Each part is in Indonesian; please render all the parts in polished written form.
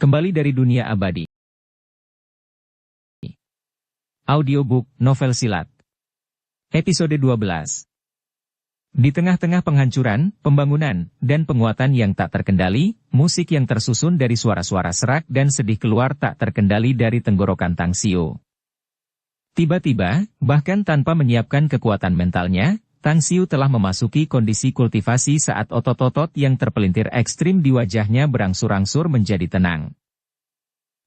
Kembali dari dunia abadi. Audiobook Novel Silat. Episode 12. Di tengah-tengah penghancuran, pembangunan, dan penguatan yang tak terkendali, musik yang tersusun dari suara-suara serak dan sedih keluar tak terkendali dari tenggorokan Tang Xiu. Tiba-tiba, bahkan tanpa menyiapkan kekuatan mentalnya, Tang Xiu telah memasuki kondisi kultivasi saat otot-otot yang terpelintir ekstrim di wajahnya berangsur-angsur menjadi tenang.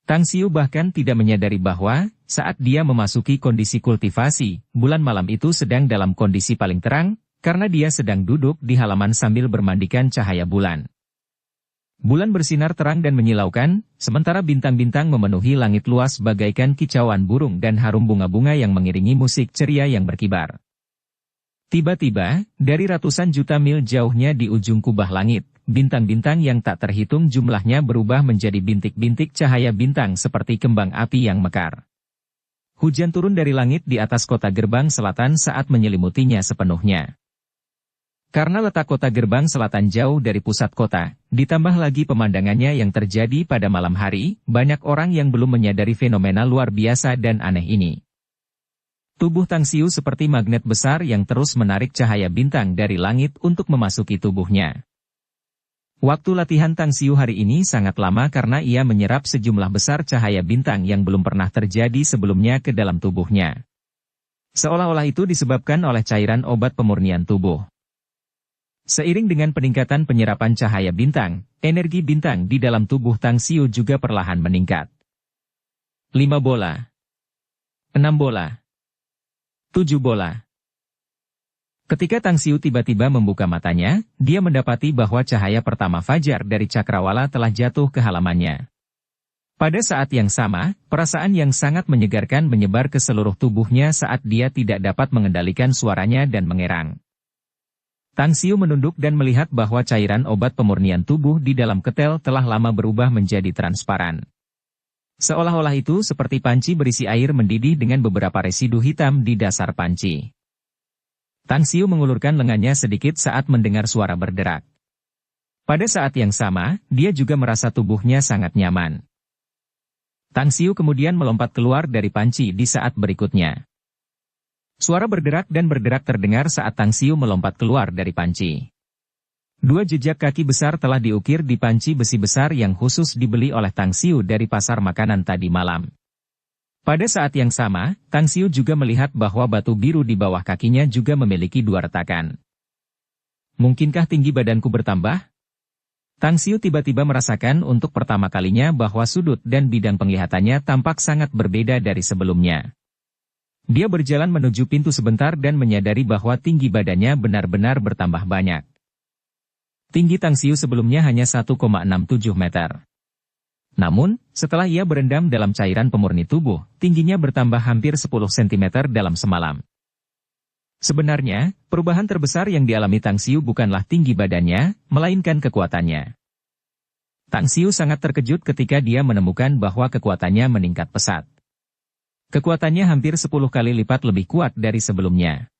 Tang Xiu bahkan tidak menyadari bahwa, saat dia memasuki kondisi kultivasi, bulan malam itu sedang dalam kondisi paling terang, karena dia sedang duduk di halaman sambil bermandikan cahaya bulan. Bulan bersinar terang dan menyilaukan, sementara bintang-bintang memenuhi langit luas bagaikan kicauan burung dan harum bunga-bunga yang mengiringi musik ceria yang berkibar. Tiba-tiba, dari ratusan juta mil jauhnya di ujung kubah langit, bintang-bintang yang tak terhitung jumlahnya berubah menjadi bintik-bintik cahaya bintang seperti kembang api yang mekar. Hujan turun dari langit di atas kota gerbang selatan saat menyelimutinya sepenuhnya. Karena letak kota gerbang selatan jauh dari pusat kota, ditambah lagi pemandangannya yang terjadi pada malam hari, banyak orang yang belum menyadari fenomena luar biasa dan aneh ini. Tubuh Tang Xiu seperti magnet besar yang terus menarik cahaya bintang dari langit untuk memasuki tubuhnya. Waktu latihan Tang Xiu hari ini sangat lama karena ia menyerap sejumlah besar cahaya bintang yang belum pernah terjadi sebelumnya ke dalam tubuhnya. Seolah-olah itu disebabkan oleh cairan obat pemurnian tubuh. Seiring dengan peningkatan penyerapan cahaya bintang, energi bintang di dalam tubuh Tang Xiu juga perlahan meningkat. 5 bola. 6 bola. 7 bola. Ketika Tang Xiu tiba-tiba membuka matanya, dia mendapati bahwa cahaya pertama fajar dari cakrawala telah jatuh ke halamannya. Pada saat yang sama, perasaan yang sangat menyegarkan menyebar ke seluruh tubuhnya saat dia tidak dapat mengendalikan suaranya dan mengerang. Tang Xiu menunduk dan melihat bahwa cairan obat pemurnian tubuh di dalam ketel telah lama berubah menjadi transparan. Seolah-olah itu seperti panci berisi air mendidih dengan beberapa residu hitam di dasar panci. Tang Xiu mengulurkan lengannya sedikit saat mendengar suara berderak. Pada saat yang sama, dia juga merasa tubuhnya sangat nyaman. Tang Xiu kemudian melompat keluar dari panci di saat berikutnya. Suara berderak dan berderak terdengar saat Tang Xiu melompat keluar dari panci. 2 jejak kaki besar telah diukir di panci besi besar yang khusus dibeli oleh Tang Xiu dari pasar makanan tadi malam. Pada saat yang sama, Tang Xiu juga melihat bahwa batu biru di bawah kakinya juga memiliki 2 retakan. Mungkinkah tinggi badanku bertambah? Tang Xiu tiba-tiba merasakan untuk pertama kalinya bahwa sudut dan bidang penglihatannya tampak sangat berbeda dari sebelumnya. Dia berjalan menuju pintu sebentar dan menyadari bahwa tinggi badannya benar-benar bertambah banyak. Tinggi Tang Xiu sebelumnya hanya 1,67 meter. Namun, setelah ia berendam dalam cairan pemurni tubuh, tingginya bertambah hampir 10 cm dalam semalam. Sebenarnya, perubahan terbesar yang dialami Tang Xiu bukanlah tinggi badannya, melainkan kekuatannya. Tang Xiu sangat terkejut ketika dia menemukan bahwa kekuatannya meningkat pesat. Kekuatannya hampir 10 kali lipat lebih kuat dari sebelumnya.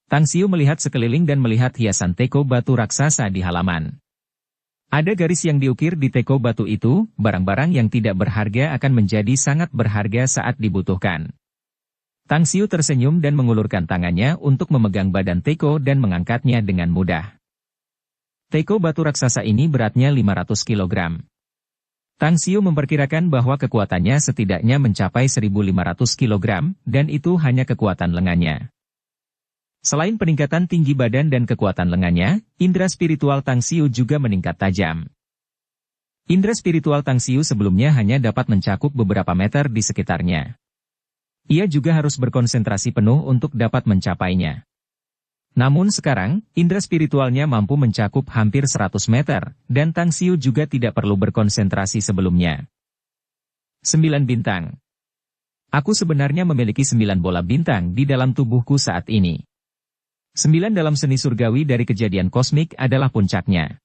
Tang Xiu melihat sekeliling dan melihat hiasan teko batu raksasa di halaman. Ada garis yang diukir di teko batu itu, barang-barang yang tidak berharga akan menjadi sangat berharga saat dibutuhkan. Tang Xiu tersenyum dan mengulurkan tangannya untuk memegang badan teko dan mengangkatnya dengan mudah. Teko batu raksasa ini beratnya 500 kg. Tang Xiu memperkirakan bahwa kekuatannya setidaknya mencapai 1.500 kg, dan itu hanya kekuatan lengannya. Selain peningkatan tinggi badan dan kekuatan lengannya, indera spiritual Tang Xiu juga meningkat tajam. Indera spiritual Tang Xiu sebelumnya hanya dapat mencakup beberapa meter di sekitarnya. Ia juga harus berkonsentrasi penuh untuk dapat mencapainya. Namun sekarang, indera spiritualnya mampu mencakup hampir 100 meter, dan Tang Xiu juga tidak perlu berkonsentrasi sebelumnya. 9 bintang. Aku sebenarnya memiliki 9 bola bintang di dalam tubuhku saat ini. 9 dalam seni surgawi dari kejadian kosmik adalah puncaknya.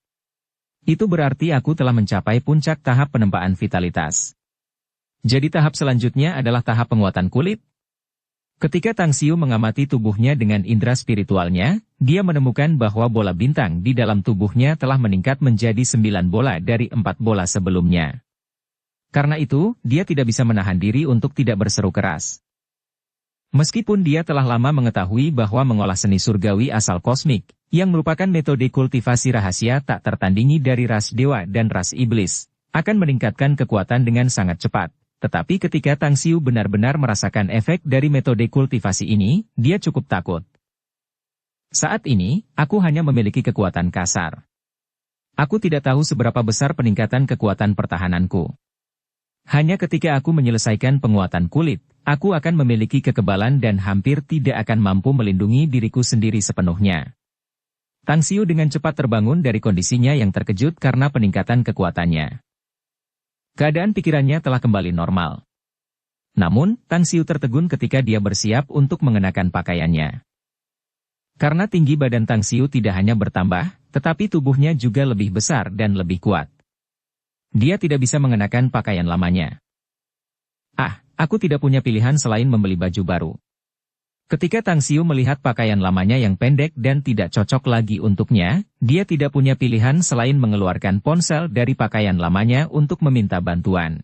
Itu berarti aku telah mencapai puncak tahap penempaan vitalitas. Jadi tahap selanjutnya adalah tahap penguatan kulit. Ketika Tang Xiu mengamati tubuhnya dengan indera spiritualnya, dia menemukan bahwa bola bintang di dalam tubuhnya telah meningkat menjadi 9 bola dari 4 bola sebelumnya. Karena itu, dia tidak bisa menahan diri untuk tidak berseru keras. Meskipun dia telah lama mengetahui bahwa mengolah seni surgawi asal kosmik, yang merupakan metode kultivasi rahasia tak tertandingi dari ras dewa dan ras iblis, akan meningkatkan kekuatan dengan sangat cepat. Tetapi ketika Tang Xiu benar-benar merasakan efek dari metode kultivasi ini, dia cukup takut. Saat ini, aku hanya memiliki kekuatan kasar. Aku tidak tahu seberapa besar peningkatan kekuatan pertahananku. Hanya ketika aku menyelesaikan penguatan kulit, aku akan memiliki kekebalan dan hampir tidak akan mampu melindungi diriku sendiri sepenuhnya. Tang Xiu dengan cepat terbangun dari kondisinya yang terkejut karena peningkatan kekuatannya. Keadaan pikirannya telah kembali normal. Namun, Tang Xiu tertegun ketika dia bersiap untuk mengenakan pakaiannya. Karena tinggi badan Tang Xiu tidak hanya bertambah, tetapi tubuhnya juga lebih besar dan lebih kuat. Dia tidak bisa mengenakan pakaian lamanya. Aku tidak punya pilihan selain membeli baju baru. Ketika Tang Xiu melihat pakaian lamanya yang pendek dan tidak cocok lagi untuknya, dia tidak punya pilihan selain mengeluarkan ponsel dari pakaian lamanya untuk meminta bantuan.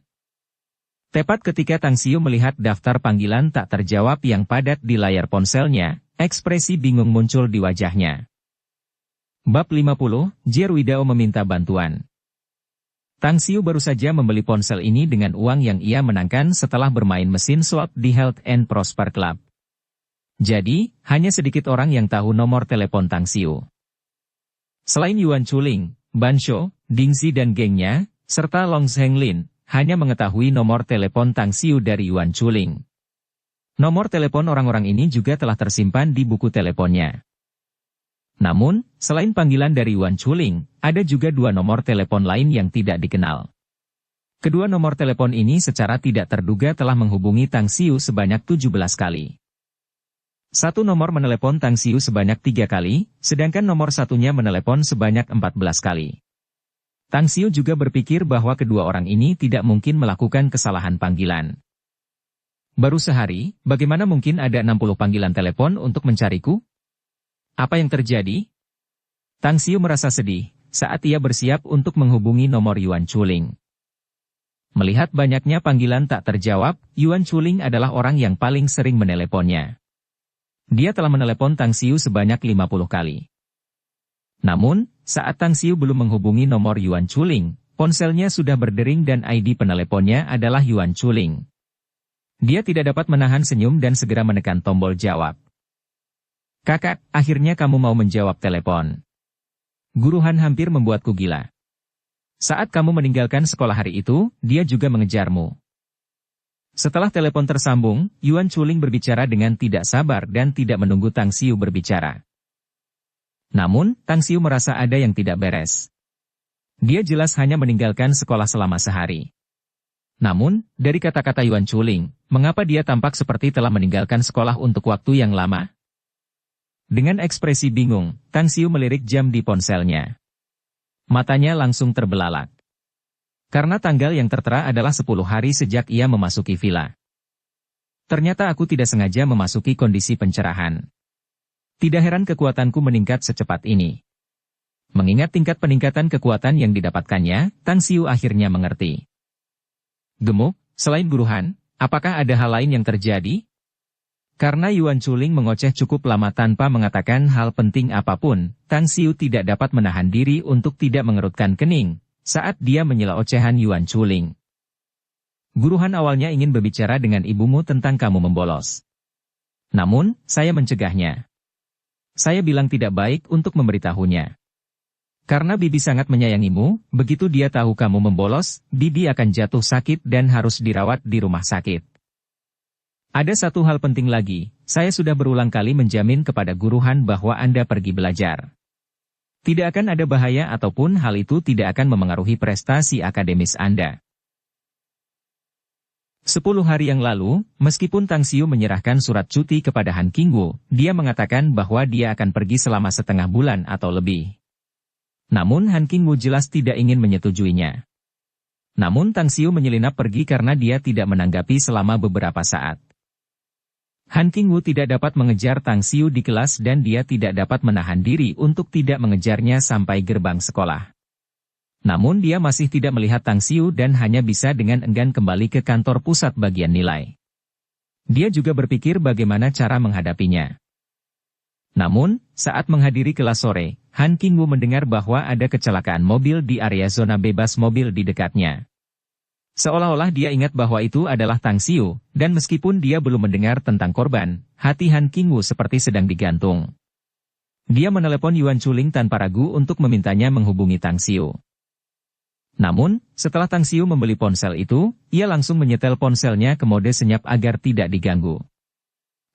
Tepat ketika Tang Xiu melihat daftar panggilan tak terjawab yang padat di layar ponselnya, ekspresi bingung muncul di wajahnya. Bab 50, Jer Widao meminta bantuan. Tang Xiu baru saja membeli ponsel ini dengan uang yang ia menangkan setelah bermain mesin slot di Health and Prosper Club. Jadi, hanya sedikit orang yang tahu nomor telepon Tang Xiu. Selain Yuan Chuling, Ban Shou, Ding Zi dan gengnya, serta Long Zhenglin, hanya mengetahui nomor telepon Tang Xiu dari Yuan Chuling. Nomor telepon orang-orang ini juga telah tersimpan di buku teleponnya. Namun, selain panggilan dari Yuan Chuling, ada juga 2 nomor telepon lain yang tidak dikenal. Kedua nomor telepon ini secara tidak terduga telah menghubungi Tang Xiu sebanyak 17 kali. Satu nomor menelepon Tang Xiu sebanyak 3 kali, sedangkan nomor satunya menelepon sebanyak 14 kali. Tang Xiu juga berpikir bahwa kedua orang ini tidak mungkin melakukan kesalahan panggilan. Baru sehari, bagaimana mungkin ada 60 panggilan telepon untuk mencariku? Apa yang terjadi? Tang Xiu merasa sedih saat ia bersiap untuk menghubungi nomor Yuan Chuling. Melihat banyaknya panggilan tak terjawab, Yuan Chuling adalah orang yang paling sering meneleponnya. Dia telah menelepon Tang Xiu sebanyak 50 kali. Namun, saat Tang Xiu belum menghubungi nomor Yuan Chuling, ponselnya sudah berdering dan ID peneleponnya adalah Yuan Chuling. Dia tidak dapat menahan senyum dan segera menekan tombol jawab. Kakak, akhirnya kamu mau menjawab telepon. Guru Han hampir membuatku gila. Saat kamu meninggalkan sekolah hari itu, dia juga mengejarmu. Setelah telepon tersambung, Yuan Chuling berbicara dengan tidak sabar dan tidak menunggu Tang Xiu berbicara. Namun, Tang Xiu merasa ada yang tidak beres. Dia jelas hanya meninggalkan sekolah selama sehari. Namun, dari kata-kata Yuan Chuling, mengapa dia tampak seperti telah meninggalkan sekolah untuk waktu yang lama? Dengan ekspresi bingung, Tang Xiu melirik jam di ponselnya. Matanya langsung terbelalak. Karena tanggal yang tertera adalah 10 hari sejak ia memasuki villa. Ternyata aku tidak sengaja memasuki kondisi pencerahan. Tidak heran kekuatanku meningkat secepat ini. Mengingat tingkat peningkatan kekuatan yang didapatkannya, Tang Xiu akhirnya mengerti. Gemuk, selain Guru Han, apakah ada hal lain yang terjadi? Karena Yuan Chuling mengoceh cukup lama tanpa mengatakan hal penting apapun, Tang Xiu tidak dapat menahan diri untuk tidak mengerutkan kening saat dia menyela ocehan Yuan Chuling. Guru Han awalnya ingin berbicara dengan ibumu tentang kamu membolos. Namun, saya mencegahnya. Saya bilang tidak baik untuk memberitahunya. Karena Bibi sangat menyayangimu, begitu dia tahu kamu membolos, Bibi akan jatuh sakit dan harus dirawat di rumah sakit. Ada satu hal penting lagi, saya sudah berulang kali menjamin kepada Guru Han bahwa Anda pergi belajar. Tidak akan ada bahaya ataupun hal itu tidak akan memengaruhi prestasi akademis Anda. 10 hari yang lalu, meskipun Tang Xiu menyerahkan surat cuti kepada Han Qingwu, dia mengatakan bahwa dia akan pergi selama setengah bulan atau lebih. Namun Han Qingwu jelas tidak ingin menyetujuinya. Namun Tang Xiu menyelinap pergi karena dia tidak menanggapi selama beberapa saat. Han Qingwu tidak dapat mengejar Tang Xiu di kelas dan dia tidak dapat menahan diri untuk tidak mengejarnya sampai gerbang sekolah. Namun dia masih tidak melihat Tang Xiu dan hanya bisa dengan enggan kembali ke kantor pusat bagian nilai. Dia juga berpikir bagaimana cara menghadapinya. Namun, saat menghadiri kelas sore, Han Qingwu mendengar bahwa ada kecelakaan mobil di area zona bebas mobil di dekatnya. Seolah-olah dia ingat bahwa itu adalah Tang Xiu, dan meskipun dia belum mendengar tentang korban, hati Han Qingwu seperti sedang digantung. Dia menelepon Yuan Chuling tanpa ragu untuk memintanya menghubungi Tang Xiu. Namun, setelah Tang Xiu membeli ponsel itu, ia langsung menyetel ponselnya ke mode senyap agar tidak diganggu.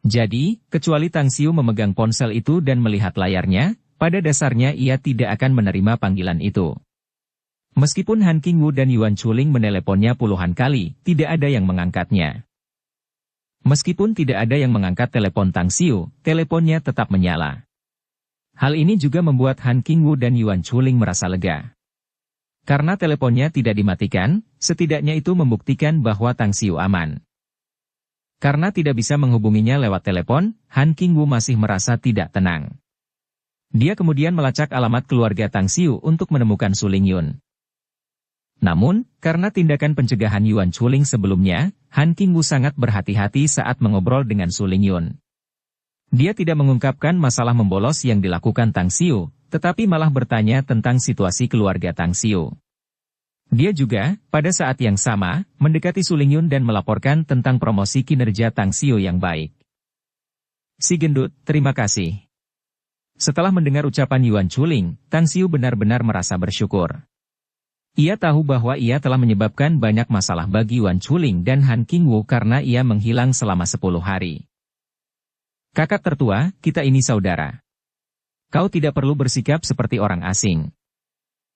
Jadi, kecuali Tang Xiu memegang ponsel itu dan melihat layarnya, pada dasarnya ia tidak akan menerima panggilan itu. Meskipun Han Qingwu dan Yuan Chuling meneleponnya puluhan kali, tidak ada yang mengangkatnya. Meskipun tidak ada yang mengangkat telepon Tang Xiu, teleponnya tetap menyala. Hal ini juga membuat Han Qingwu dan Yuan Chuling merasa lega. Karena teleponnya tidak dimatikan, setidaknya itu membuktikan bahwa Tang Xiu aman. Karena tidak bisa menghubunginya lewat telepon, Han Qingwu masih merasa tidak tenang. Dia kemudian melacak alamat keluarga Tang Xiu untuk menemukan Su Lingyun. Namun, karena tindakan pencegahan Yuan Chuling sebelumnya, Han Qingwu sangat berhati-hati saat mengobrol dengan Su Lingyun. Dia tidak mengungkapkan masalah membolos yang dilakukan Tang Xiu, tetapi malah bertanya tentang situasi keluarga Tang Xiu. Dia juga, pada saat yang sama, mendekati Su Lingyun dan melaporkan tentang promosi kinerja Tang Xiu yang baik. Si gendut, terima kasih. Setelah mendengar ucapan Yuan Chuling, Tang Xiu benar-benar merasa bersyukur. Ia tahu bahwa ia telah menyebabkan banyak masalah bagi Yuan Chuling dan Han Qingwu karena ia menghilang selama 10 hari. Kakak tertua, kita ini saudara. Kau tidak perlu bersikap seperti orang asing.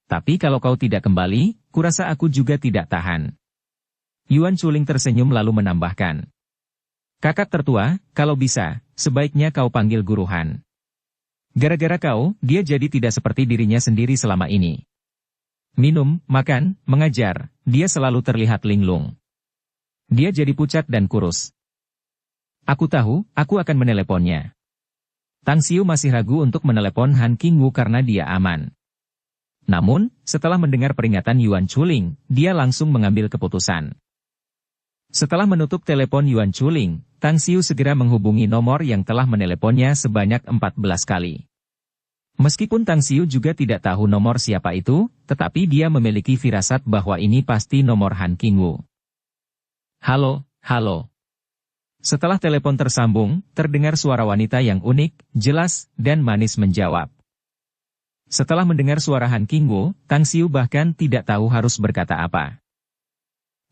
Tapi kalau kau tidak kembali, kurasa aku juga tidak tahan. Yuan Chuling tersenyum lalu menambahkan. Kakak tertua, kalau bisa, sebaiknya kau panggil Guru Han. Gara-gara kau, dia jadi tidak seperti dirinya sendiri selama ini. Minum, makan, mengajar, dia selalu terlihat linglung. Dia jadi pucat dan kurus. Aku tahu, aku akan meneleponnya. Tang Xiu masih ragu untuk menelepon Han Qingwu karena dia aman. Namun, setelah mendengar peringatan Yuan Chuling, dia langsung mengambil keputusan. Setelah menutup telepon Yuan Chuling, Tang Xiu segera menghubungi nomor yang telah meneleponnya sebanyak 14 kali. Meskipun Tang Xiu juga tidak tahu nomor siapa itu, tetapi dia memiliki firasat bahwa ini pasti nomor Han Qingwu. Halo, halo. Setelah telepon tersambung, terdengar suara wanita yang unik, jelas, dan manis menjawab. Setelah mendengar suara Han Qingwu, Tang Xiu bahkan tidak tahu harus berkata apa.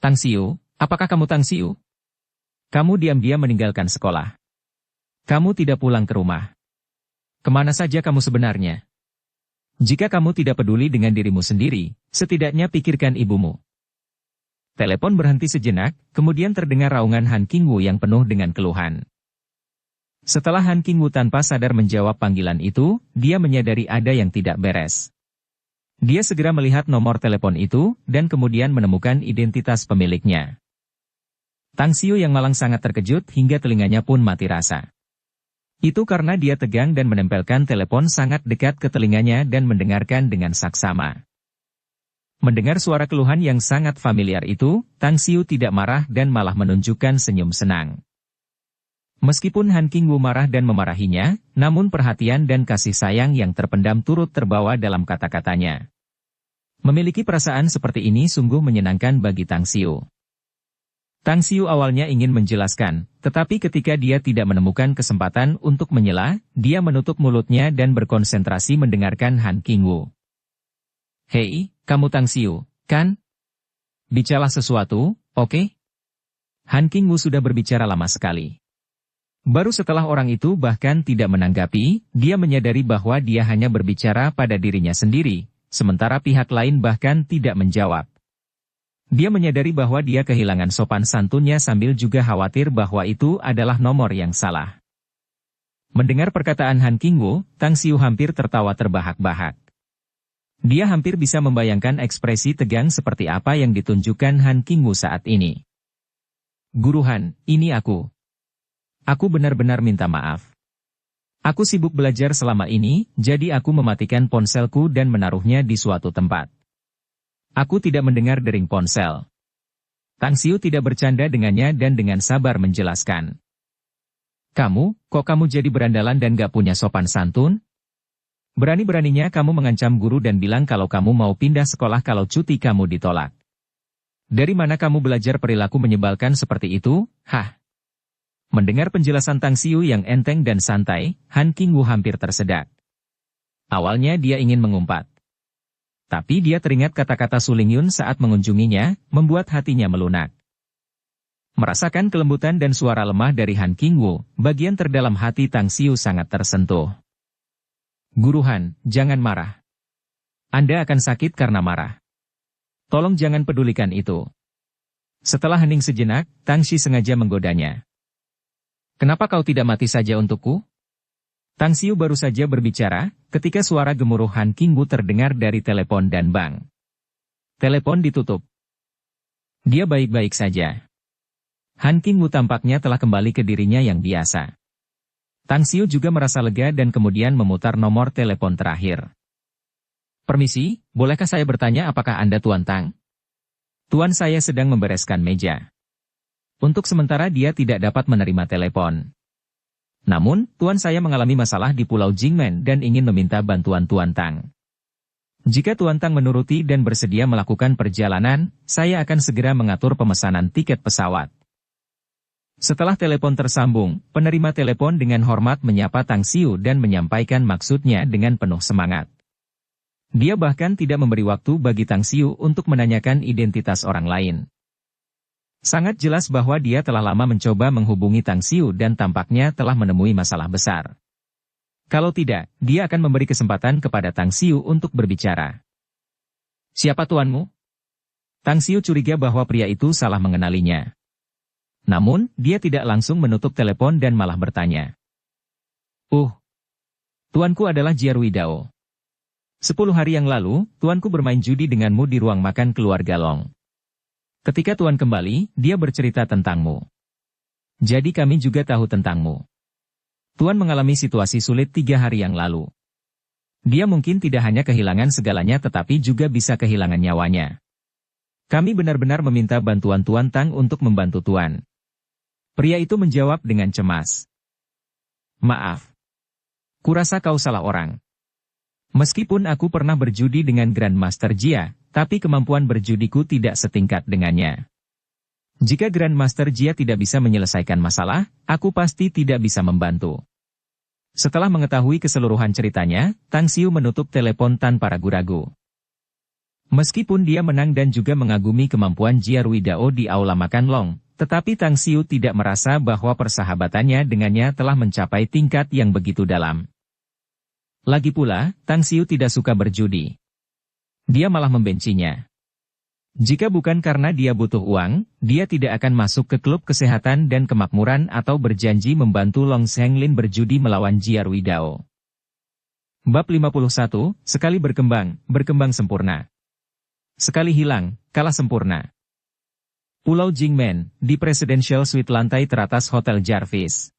Tang Xiu, apakah kamu Tang Xiu? Kamu diam-diam meninggalkan sekolah. Kamu tidak pulang ke rumah. Kemana saja kamu sebenarnya? Jika kamu tidak peduli dengan dirimu sendiri, setidaknya pikirkan ibumu. Telepon berhenti sejenak, kemudian terdengar raungan Han Qingwu yang penuh dengan keluhan. Setelah Han Qingwu tanpa sadar menjawab panggilan itu, dia menyadari ada yang tidak beres. Dia segera melihat nomor telepon itu, dan kemudian menemukan identitas pemiliknya. Tang Xiu yang malang sangat terkejut hingga telinganya pun mati rasa. Itu karena dia tegang dan menempelkan telepon sangat dekat ke telinganya dan mendengarkan dengan saksama. Mendengar suara keluhan yang sangat familiar itu, Tang Xiu tidak marah dan malah menunjukkan senyum senang. Meskipun Han Qingwu marah dan memarahinya, namun perhatian dan kasih sayang yang terpendam turut terbawa dalam kata-katanya. Memiliki perasaan seperti ini sungguh menyenangkan bagi Tang Xiu. Tang Xiu awalnya ingin menjelaskan, tetapi ketika dia tidak menemukan kesempatan untuk menyela, dia menutup mulutnya dan berkonsentrasi mendengarkan Han Qingwu. Hei, kamu Tang Xiu, kan? Bicaralah sesuatu, oke? Han Qingwu sudah berbicara lama sekali. Baru setelah orang itu bahkan tidak menanggapi, dia menyadari bahwa dia hanya berbicara pada dirinya sendiri, sementara pihak lain bahkan tidak menjawab. Dia menyadari bahwa dia kehilangan sopan santunnya sambil juga khawatir bahwa itu adalah nomor yang salah. Mendengar perkataan Han Qingwu, Tang Xiu hampir tertawa terbahak-bahak. Dia hampir bisa membayangkan ekspresi tegang seperti apa yang ditunjukkan Han Qingwu saat ini. Guru Han, ini aku. Aku benar-benar minta maaf. Aku sibuk belajar selama ini, jadi aku mematikan ponselku dan menaruhnya di suatu tempat. Aku tidak mendengar dering ponsel. Tang Xiu tidak bercanda dengannya dan dengan sabar menjelaskan. Kok kamu jadi berandalan dan gak punya sopan santun? Berani-beraninya kamu mengancam guru dan bilang kalau kamu mau pindah sekolah kalau cuti kamu ditolak. Dari mana kamu belajar perilaku menyebalkan seperti itu, hah? Mendengar penjelasan Tang Xiu yang enteng dan santai, Han Qingwu hampir tersedak. Awalnya dia ingin mengumpat. Tapi dia teringat kata-kata Su Lingyun saat mengunjunginya, membuat hatinya melunak. Merasakan kelembutan dan suara lemah dari Han Qingwu, bagian terdalam hati Tang Xiu sangat tersentuh. Guru Han, jangan marah. Anda akan sakit karena marah. Tolong jangan pedulikan itu. Setelah hening sejenak, Tang Xi sengaja menggodanya. Kenapa kau tidak mati saja untukku? Tang Xiu baru saja berbicara, ketika suara gemuruh Han Qingwu terdengar dari telepon dan bank. Telepon ditutup. Dia baik-baik saja. Han Qingwu tampaknya telah kembali ke dirinya yang biasa. Tang Xiu juga merasa lega dan kemudian memutar nomor telepon terakhir. Permisi, bolehkah saya bertanya apakah Anda Tuan Tang? Tuan saya sedang membereskan meja. Untuk sementara dia tidak dapat menerima telepon. Namun, Tuan saya mengalami masalah di Pulau Jingmen dan ingin meminta bantuan Tuan Tang. Jika Tuan Tang menuruti dan bersedia melakukan perjalanan, saya akan segera mengatur pemesanan tiket pesawat. Setelah telepon tersambung, penerima telepon dengan hormat menyapa Tang Xiu dan menyampaikan maksudnya dengan penuh semangat. Dia bahkan tidak memberi waktu bagi Tang Xiu untuk menanyakan identitas orang lain. Sangat jelas bahwa dia telah lama mencoba menghubungi Tang Xiu dan tampaknya telah menemui masalah besar. Kalau tidak, dia akan memberi kesempatan kepada Tang Xiu untuk berbicara. Siapa tuanmu? Tang Xiu curiga bahwa pria itu salah mengenalinya. Namun, dia tidak langsung menutup telepon dan malah bertanya. Tuanku adalah Jia Ruidao. 10 hari yang lalu, tuanku bermain judi denganmu di ruang makan keluarga Long. Ketika Tuan kembali, dia bercerita tentangmu. Jadi kami juga tahu tentangmu. Tuan mengalami situasi sulit 3 hari yang lalu. Dia mungkin tidak hanya kehilangan segalanya tetapi juga bisa kehilangan nyawanya. Kami benar-benar meminta bantuan Tuan Tang untuk membantu Tuan. Pria itu menjawab dengan cemas. Maaf. Kurasa kau salah orang. Meskipun aku pernah berjudi dengan Grandmaster Jia, tapi kemampuan berjudiku tidak setingkat dengannya. Jika Grandmaster Jia tidak bisa menyelesaikan masalah, aku pasti tidak bisa membantu. Setelah mengetahui keseluruhan ceritanya, Tang Xiu menutup telepon tanpa ragu-ragu. Meskipun dia menang dan juga mengagumi kemampuan Jia Ruidao di aula makan Long, tetapi Tang Xiu tidak merasa bahwa persahabatannya dengannya telah mencapai tingkat yang begitu dalam. Lagi pula, Tang Xiu tidak suka berjudi. Dia malah membencinya. Jika bukan karena dia butuh uang, dia tidak akan masuk ke klub kesehatan dan kemakmuran atau berjanji membantu Long Zhenglin berjudi melawan Jia Ruidao. Bab 51, sekali berkembang, berkembang sempurna. Sekali hilang, kalah sempurna. Pulau Jingmen, di Presidential Suite lantai teratas Hotel Jarvis.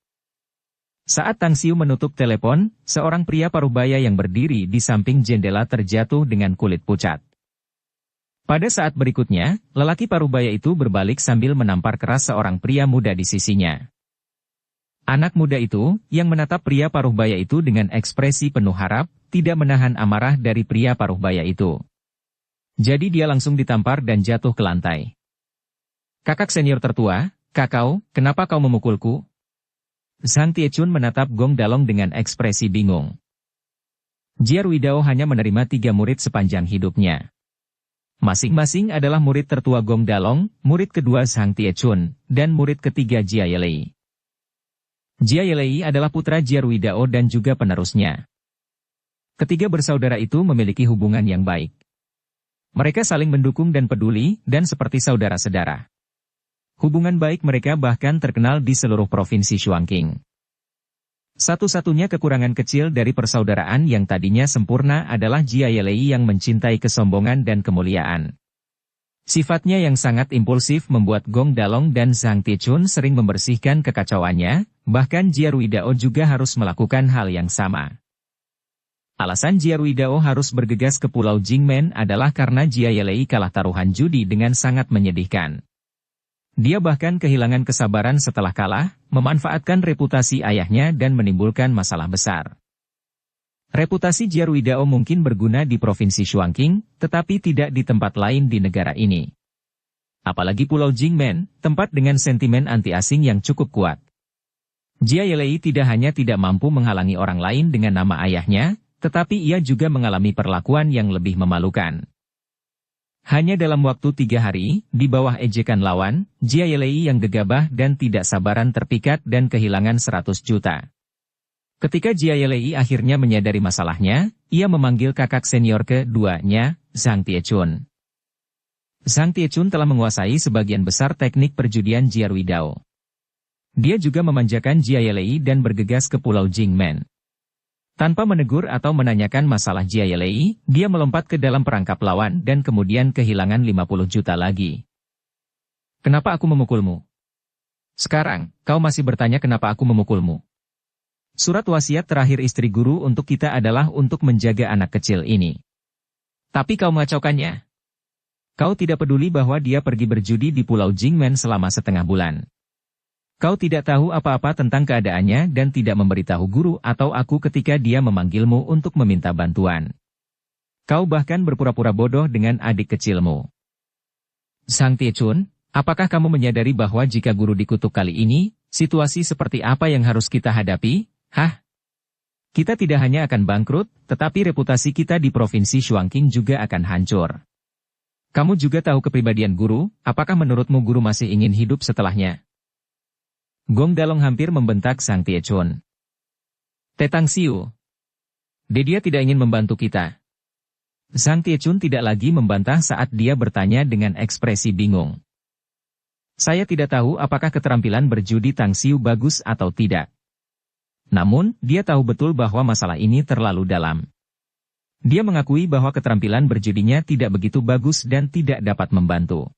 Saat Tang Xiu menutup telepon, seorang pria parubaya yang berdiri di samping jendela terjatuh dengan kulit pucat. Pada saat berikutnya, lelaki parubaya itu berbalik sambil menampar keras seorang pria muda di sisinya. Anak muda itu, yang menatap pria parubaya itu dengan ekspresi penuh harap, tidak menahan amarah dari pria parubaya itu. Jadi dia langsung ditampar dan jatuh ke lantai. Kakak senior tertua, kakau, kenapa kau memukulku? Zhang Tiechun menatap Gong Dalong dengan ekspresi bingung. Jia Ruidao hanya menerima 3 murid sepanjang hidupnya. Masing-masing adalah murid tertua Gong Dalong, murid kedua Zhang Tiechun, dan murid ketiga Jia Yelei. Jia Yelei adalah putra Jia Ruidao dan juga penerusnya. Ketiga bersaudara itu memiliki hubungan yang baik. Mereka saling mendukung dan peduli, dan seperti saudara-saudara. Hubungan baik mereka bahkan terkenal di seluruh provinsi Shuangqing. Satu-satunya kekurangan kecil dari persaudaraan yang tadinya sempurna adalah Jia Yelei yang mencintai kesombongan dan kemuliaan. Sifatnya yang sangat impulsif membuat Gong Dalong dan Zhang Tiechun sering membersihkan kekacauannya, bahkan Jia Ruidao juga harus melakukan hal yang sama. Alasan Jia Ruidao harus bergegas ke Pulau Jingmen adalah karena Jia Yelei kalah taruhan judi dengan sangat menyedihkan. Dia bahkan kehilangan kesabaran setelah kalah, memanfaatkan reputasi ayahnya dan menimbulkan masalah besar. Reputasi Jia Ruidao mungkin berguna di Provinsi Shuangqing, tetapi tidak di tempat lain di negara ini. Apalagi Pulau Jingmen, tempat dengan sentimen anti-asing yang cukup kuat. Jia Yelei tidak hanya tidak mampu menghalangi orang lain dengan nama ayahnya, tetapi ia juga mengalami perlakuan yang lebih memalukan. Hanya dalam waktu 3 hari, di bawah ejekan lawan, Jia Yelei yang gegabah dan tidak sabaran terpikat dan kehilangan 100 juta. Ketika Jia Yelei akhirnya menyadari masalahnya, ia memanggil kakak senior keduanya, Zhang Tiechun. Zhang Tiechun telah menguasai sebagian besar teknik perjudian Jia Ruidao. Dia juga memanjakan Jia Yelei dan bergegas ke Pulau Jingmen. Tanpa menegur atau menanyakan masalah Jia Yelei, dia melompat ke dalam perangkap lawan dan kemudian kehilangan 50 juta lagi. Kenapa aku memukulmu? Sekarang, kau masih bertanya kenapa aku memukulmu. Surat wasiat terakhir istri guru untuk kita adalah untuk menjaga anak kecil ini. Tapi kau mengacaukannya. Kau tidak peduli bahwa dia pergi berjudi di Pulau Jingmen selama setengah bulan. Kau tidak tahu apa-apa tentang keadaannya dan tidak memberitahu guru atau aku ketika dia memanggilmu untuk meminta bantuan. Kau bahkan berpura-pura bodoh dengan adik kecilmu. Zhang Tiechun, apakah kamu menyadari bahwa jika guru dikutuk kali ini, situasi seperti apa yang harus kita hadapi? Hah? Kita tidak hanya akan bangkrut, tetapi reputasi kita di Provinsi Shuangqing juga akan hancur. Kamu juga tahu kepribadian guru, apakah menurutmu guru masih ingin hidup setelahnya? Gong Dalong hampir membentak Zhang Tiechun. Tetang Xiu. Dia tidak ingin membantu kita. Zhang Tiechun tidak lagi membantah saat dia bertanya dengan ekspresi bingung. Saya tidak tahu apakah keterampilan berjudi Tang Xiu bagus atau tidak. Namun, dia tahu betul bahwa masalah ini terlalu dalam. Dia mengakui bahwa keterampilan berjudinya tidak begitu bagus dan tidak dapat membantu.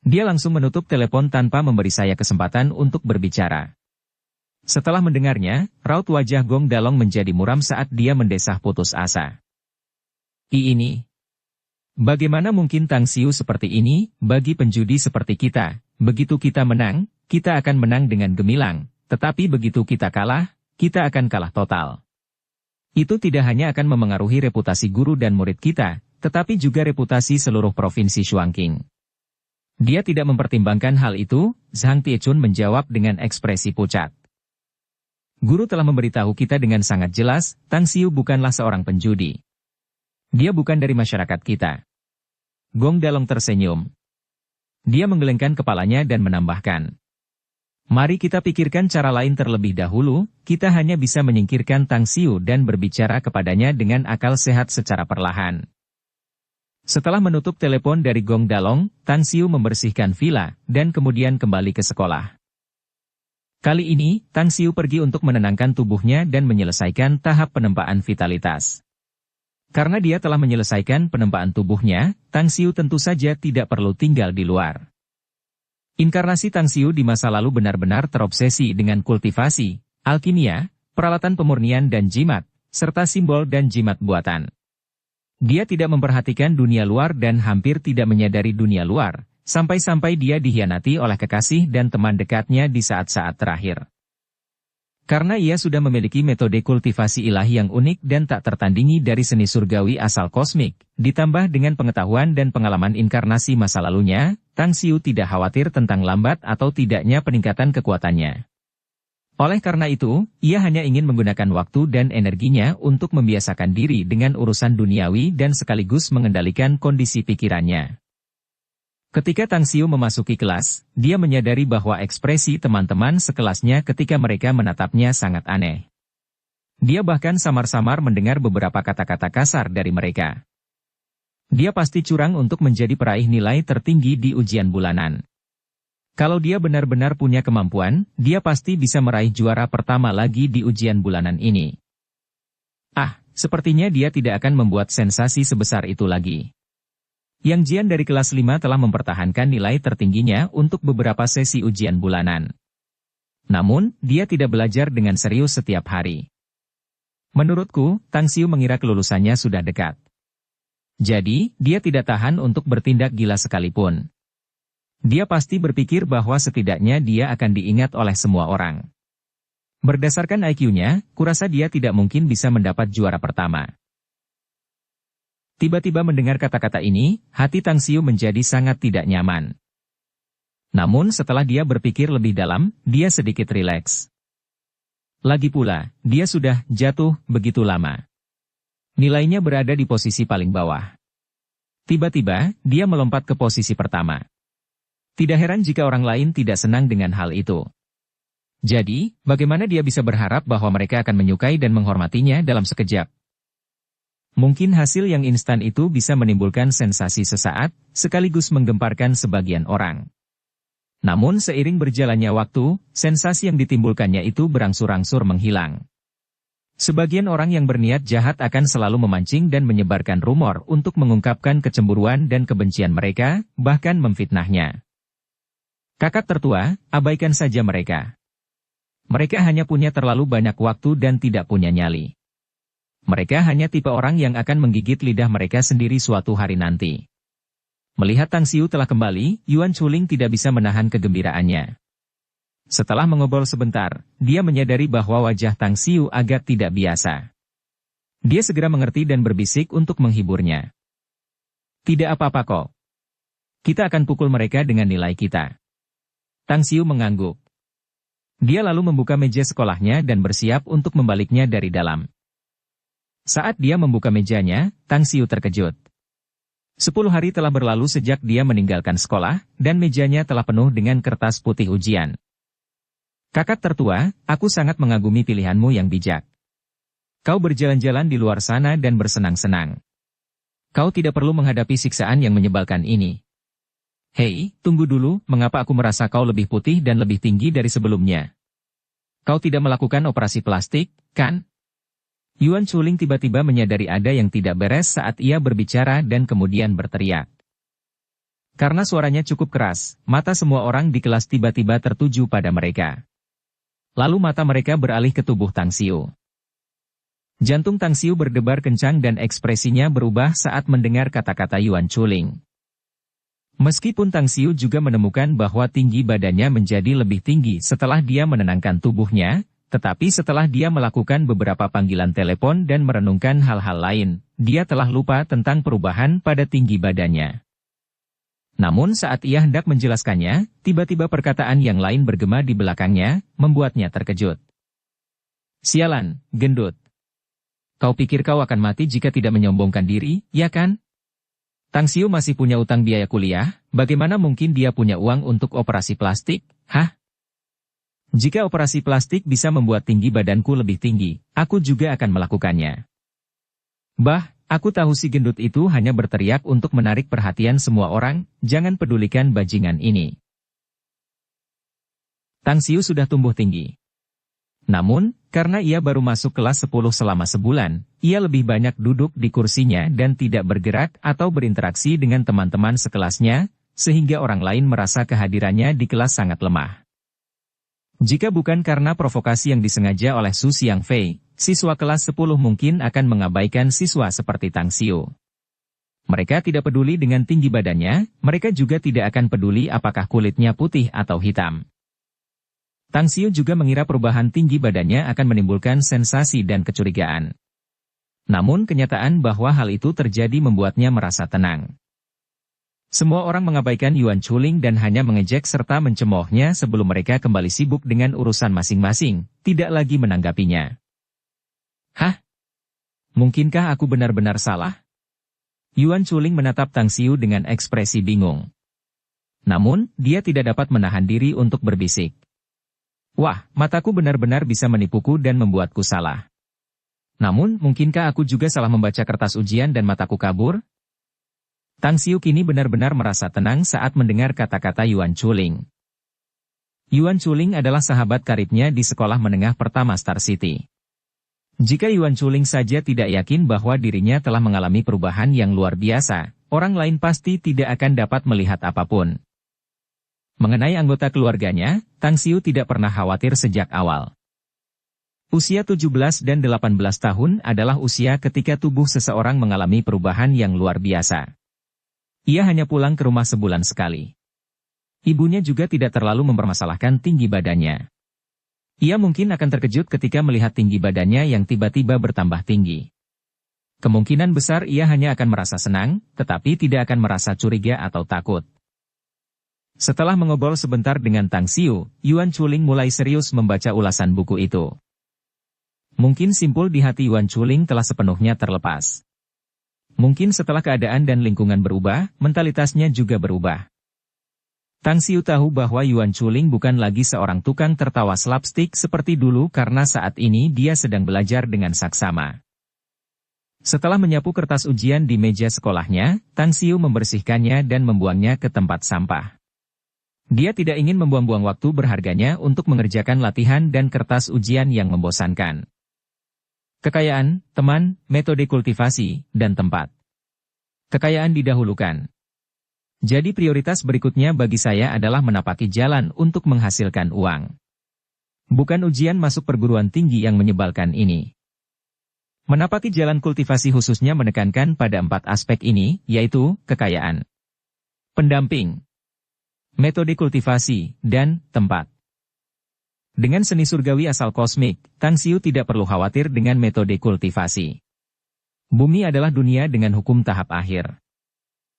Dia langsung menutup telepon tanpa memberi saya kesempatan untuk berbicara. Setelah mendengarnya, raut wajah Gong Dalong menjadi muram saat dia mendesah putus asa. Ini. Bagaimana mungkin Tang Xiu seperti ini, bagi penjudi seperti kita, begitu kita menang, kita akan menang dengan gemilang, tetapi begitu kita kalah, kita akan kalah total. Itu tidak hanya akan memengaruhi reputasi guru dan murid kita, tetapi juga reputasi seluruh Provinsi Shuangqing. Dia tidak mempertimbangkan hal itu, Zhang Tiechun menjawab dengan ekspresi pucat. Guru telah memberitahu kita dengan sangat jelas, Tang Xiu bukanlah seorang penjudi. Dia bukan dari masyarakat kita. Gong Dalong tersenyum. Dia menggelengkan kepalanya dan menambahkan. Mari kita pikirkan cara lain terlebih dahulu, kita hanya bisa menyingkirkan Tang Xiu dan berbicara kepadanya dengan akal sehat secara perlahan. Setelah menutup telepon dari Gong Dalong, Tang Xiu membersihkan villa, dan kemudian kembali ke sekolah. Kali ini, Tang Xiu pergi untuk menenangkan tubuhnya dan menyelesaikan tahap penempaan vitalitas. Karena dia telah menyelesaikan penempaan tubuhnya, Tang Xiu tentu saja tidak perlu tinggal di luar. Inkarnasi Tang Xiu di masa lalu benar-benar terobsesi dengan kultivasi, alkimia, peralatan pemurnian dan jimat, serta simbol dan jimat buatan. Dia tidak memperhatikan dunia luar dan hampir tidak menyadari dunia luar, sampai-sampai dia dikhianati oleh kekasih dan teman dekatnya di saat-saat terakhir. Karena ia sudah memiliki metode kultivasi ilahi yang unik dan tak tertandingi dari seni surgawi asal kosmik, ditambah dengan pengetahuan dan pengalaman inkarnasi masa lalunya, Tang Xiu tidak khawatir tentang lambat atau tidaknya peningkatan kekuatannya. Oleh karena itu, ia hanya ingin menggunakan waktu dan energinya untuk membiasakan diri dengan urusan duniawi dan sekaligus mengendalikan kondisi pikirannya. Ketika Tang Xiu memasuki kelas, dia menyadari bahwa ekspresi teman-teman sekelasnya ketika mereka menatapnya sangat aneh. Dia bahkan samar-samar mendengar beberapa kata-kata kasar dari mereka. Dia pasti curang untuk menjadi peraih nilai tertinggi di ujian bulanan. Kalau dia benar-benar punya kemampuan, dia pasti bisa meraih juara pertama lagi di ujian bulanan ini. Sepertinya dia tidak akan membuat sensasi sebesar itu lagi. Yang Jian dari kelas 5 telah mempertahankan nilai tertingginya untuk beberapa sesi ujian bulanan. Namun, dia tidak belajar dengan serius setiap hari. Menurutku, Tang Xiu mengira kelulusannya sudah dekat. Jadi, dia tidak tahan untuk bertindak gila sekalipun. Dia pasti berpikir bahwa setidaknya dia akan diingat oleh semua orang. Berdasarkan IQ-nya, kurasa dia tidak mungkin bisa mendapat juara pertama. Tiba-tiba mendengar kata-kata ini, hati Tang Xiu menjadi sangat tidak nyaman. Namun setelah dia berpikir lebih dalam, dia sedikit rileks. Lagi pula, dia sudah jatuh begitu lama. Nilainya berada di posisi paling bawah. Tiba-tiba, dia melompat ke posisi pertama. Tidak heran jika orang lain tidak senang dengan hal itu. Jadi, bagaimana dia bisa berharap bahwa mereka akan menyukai dan menghormatinya dalam sekejap? Mungkin hasil yang instan itu bisa menimbulkan sensasi sesaat, sekaligus menggemparkan sebagian orang. Namun seiring berjalannya waktu, sensasi yang ditimbulkannya itu berangsur-angsur menghilang. Sebagian orang yang berniat jahat akan selalu memancing dan menyebarkan rumor untuk mengungkapkan kecemburuan dan kebencian mereka, bahkan memfitnahnya. Kakak tertua, abaikan saja mereka. Mereka hanya punya terlalu banyak waktu dan tidak punya nyali. Mereka hanya tipe orang yang akan menggigit lidah mereka sendiri suatu hari nanti. Melihat Tang Xiu telah kembali, Yuan Chuling tidak bisa menahan kegembiraannya. Setelah mengobrol sebentar, dia menyadari bahwa wajah Tang Xiu agak tidak biasa. Dia segera mengerti dan berbisik untuk menghiburnya. Tidak apa-apa kok. Kita akan pukul mereka dengan nilai kita. Tang Xiu mengangguk. Dia lalu membuka meja sekolahnya dan bersiap untuk membaliknya dari dalam. Saat dia membuka mejanya, Tang Xiu terkejut. 10 hari telah berlalu sejak dia meninggalkan sekolah, dan mejanya telah penuh dengan kertas putih ujian. Kakak tertua, aku sangat mengagumi pilihanmu yang bijak. Kau berjalan-jalan di luar sana dan bersenang-senang. Kau tidak perlu menghadapi siksaan yang menyebalkan ini. Hei, tunggu dulu, mengapa aku merasa kau lebih putih dan lebih tinggi dari sebelumnya? Kau tidak melakukan operasi plastik, kan? Yuan Chuling tiba-tiba menyadari ada yang tidak beres saat ia berbicara dan kemudian berteriak. Karena suaranya cukup keras, mata semua orang di kelas tiba-tiba tertuju pada mereka. Lalu mata mereka beralih ke tubuh Tang Xiu. Jantung Tang Xiu berdebar kencang dan ekspresinya berubah saat mendengar kata-kata Yuan Chuling. Meskipun Tang Xiu juga menemukan bahwa tinggi badannya menjadi lebih tinggi setelah dia menenangkan tubuhnya, tetapi setelah dia melakukan beberapa panggilan telepon dan merenungkan hal-hal lain, dia telah lupa tentang perubahan pada tinggi badannya. Namun saat ia hendak menjelaskannya, tiba-tiba perkataan yang lain bergema di belakangnya, membuatnya terkejut. Sialan, gendut. Kau pikir kau akan mati jika tidak menyombongkan diri, ya kan? Tang Xiu masih punya utang biaya kuliah, bagaimana mungkin dia punya uang untuk operasi plastik, hah? Jika operasi plastik bisa membuat tinggi badanku lebih tinggi, aku juga akan melakukannya. Bah, aku tahu si gendut itu hanya berteriak untuk menarik perhatian semua orang, jangan pedulikan bajingan ini. Tang Xiu sudah tumbuh tinggi. Namun, karena ia baru masuk kelas 10 selama sebulan, ia lebih banyak duduk di kursinya dan tidak bergerak atau berinteraksi dengan teman-teman sekelasnya, sehingga orang lain merasa kehadirannya di kelas sangat lemah. Jika bukan karena provokasi yang disengaja oleh Su Xiangfei, siswa kelas 10 mungkin akan mengabaikan siswa seperti Tang Xiu. Mereka tidak peduli dengan tinggi badannya, mereka juga tidak akan peduli apakah kulitnya putih atau hitam. Tang Xiu juga mengira perubahan tinggi badannya akan menimbulkan sensasi dan kecurigaan. Namun kenyataan bahwa hal itu terjadi membuatnya merasa tenang. Semua orang mengabaikan Yuan Chuling dan hanya mengejek serta mencemoohnya sebelum mereka kembali sibuk dengan urusan masing-masing, tidak lagi menanggapinya. Hah? Mungkinkah aku benar-benar salah? Yuan Chuling menatap Tang Xiu dengan ekspresi bingung. Namun, dia tidak dapat menahan diri untuk berbisik. Wah, mataku benar-benar bisa menipuku dan membuatku salah. Namun, mungkinkah aku juga salah membaca kertas ujian dan mataku kabur? Tang Xiu kini benar-benar merasa tenang saat mendengar kata-kata Yuan Chuling. Yuan Chuling adalah sahabat karibnya di sekolah menengah pertama Star City. Jika Yuan Chuling saja tidak yakin bahwa dirinya telah mengalami perubahan yang luar biasa, orang lain pasti tidak akan dapat melihat apapun. Mengenai anggota keluarganya, Tang Xiu tidak pernah khawatir sejak awal. Usia 17 dan 18 tahun adalah usia ketika tubuh seseorang mengalami perubahan yang luar biasa. Ia hanya pulang ke rumah sebulan sekali. Ibunya juga tidak terlalu mempermasalahkan tinggi badannya. Ia mungkin akan terkejut ketika melihat tinggi badannya yang tiba-tiba bertambah tinggi. Kemungkinan besar ia hanya akan merasa senang, tetapi tidak akan merasa curiga atau takut. Setelah mengobrol sebentar dengan Tang Xiu, Yuan Chuling mulai serius membaca ulasan buku itu. Mungkin simpul di hati Yuan Chuling telah sepenuhnya terlepas. Mungkin setelah keadaan dan lingkungan berubah, mentalitasnya juga berubah. Tang Xiu tahu bahwa Yuan Chuling bukan lagi seorang tukang tertawa slapstick seperti dulu karena saat ini dia sedang belajar dengan saksama. Setelah menyapu kertas ujian di meja sekolahnya, Tang Xiu membersihkannya dan membuangnya ke tempat sampah. Dia tidak ingin membuang-buang waktu berharganya untuk mengerjakan latihan dan kertas ujian yang membosankan. Kekayaan, teman, metode kultivasi, dan tempat. Kekayaan didahulukan. Jadi prioritas berikutnya bagi saya adalah menapaki jalan untuk menghasilkan uang. Bukan ujian masuk perguruan tinggi yang menyebalkan ini. Menapaki jalan kultivasi khususnya menekankan pada 4 aspek ini, yaitu kekayaan, pendamping, metode kultivasi, dan tempat. Dengan seni surgawi asal kosmik, Tang Xiu tidak perlu khawatir dengan metode kultivasi. Bumi adalah dunia dengan hukum tahap akhir.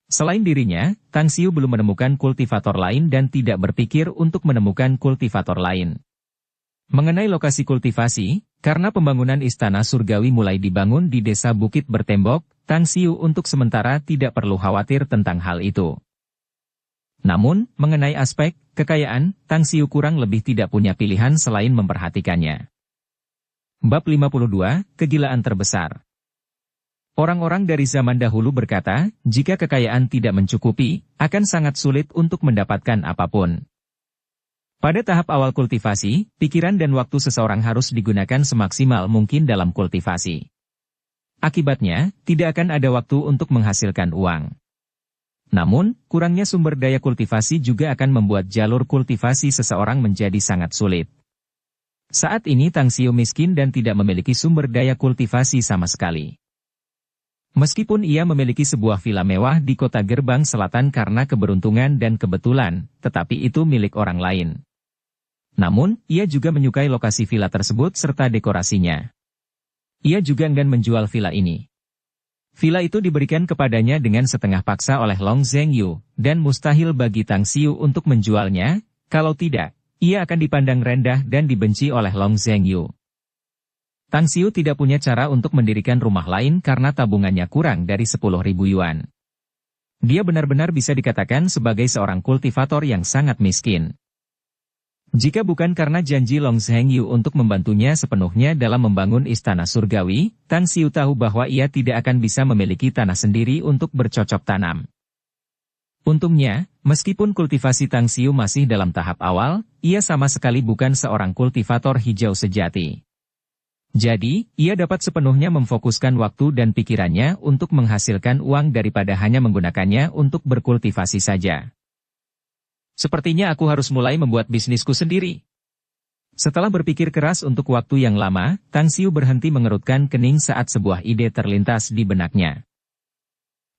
Selain dirinya, Tang Xiu belum menemukan kultivator lain dan tidak berpikir untuk menemukan kultivator lain. Mengenai lokasi kultivasi, karena pembangunan istana surgawi mulai dibangun di desa Bukit Bertembok, Tang Xiu untuk sementara tidak perlu khawatir tentang hal itu. Namun, mengenai aspek kekayaan, Tang Xiu kurang lebih tidak punya pilihan selain memperhatikannya. Bab 52, Kegilaan Terbesar. Orang-orang dari zaman dahulu berkata, jika kekayaan tidak mencukupi, akan sangat sulit untuk mendapatkan apapun. Pada tahap awal kultivasi, pikiran dan waktu seseorang harus digunakan semaksimal mungkin dalam kultivasi. Akibatnya, tidak akan ada waktu untuk menghasilkan uang. Namun, kurangnya sumber daya kultivasi juga akan membuat jalur kultivasi seseorang menjadi sangat sulit. Saat ini Tang Xiu miskin dan tidak memiliki sumber daya kultivasi sama sekali. Meskipun ia memiliki sebuah villa mewah di kota Gerbang Selatan karena keberuntungan dan kebetulan, tetapi itu milik orang lain. Namun, ia juga menyukai lokasi villa tersebut serta dekorasinya. Ia juga enggan menjual villa ini. Villa itu diberikan kepadanya dengan setengah paksa oleh Long Zhengyu, dan mustahil bagi Tang Xiu untuk menjualnya, kalau tidak, ia akan dipandang rendah dan dibenci oleh Long Zhengyu. Tang Xiu tidak punya cara untuk mendirikan rumah lain karena tabungannya kurang dari 10.000 yuan. Dia benar-benar bisa dikatakan sebagai seorang kultivator yang sangat miskin. Jika bukan karena janji Long Zhengyu untuk membantunya sepenuhnya dalam membangun istana surgawi, Tang Xiu tahu bahwa ia tidak akan bisa memiliki tanah sendiri untuk bercocok tanam. Untungnya, meskipun kultivasi Tang Xiu masih dalam tahap awal, ia sama sekali bukan seorang kultivator hijau sejati. Jadi, ia dapat sepenuhnya memfokuskan waktu dan pikirannya untuk menghasilkan uang daripada hanya menggunakannya untuk berkultivasi saja. Sepertinya aku harus mulai membuat bisnisku sendiri. Setelah berpikir keras untuk waktu yang lama, Tang Xiu berhenti mengerutkan kening saat sebuah ide terlintas di benaknya.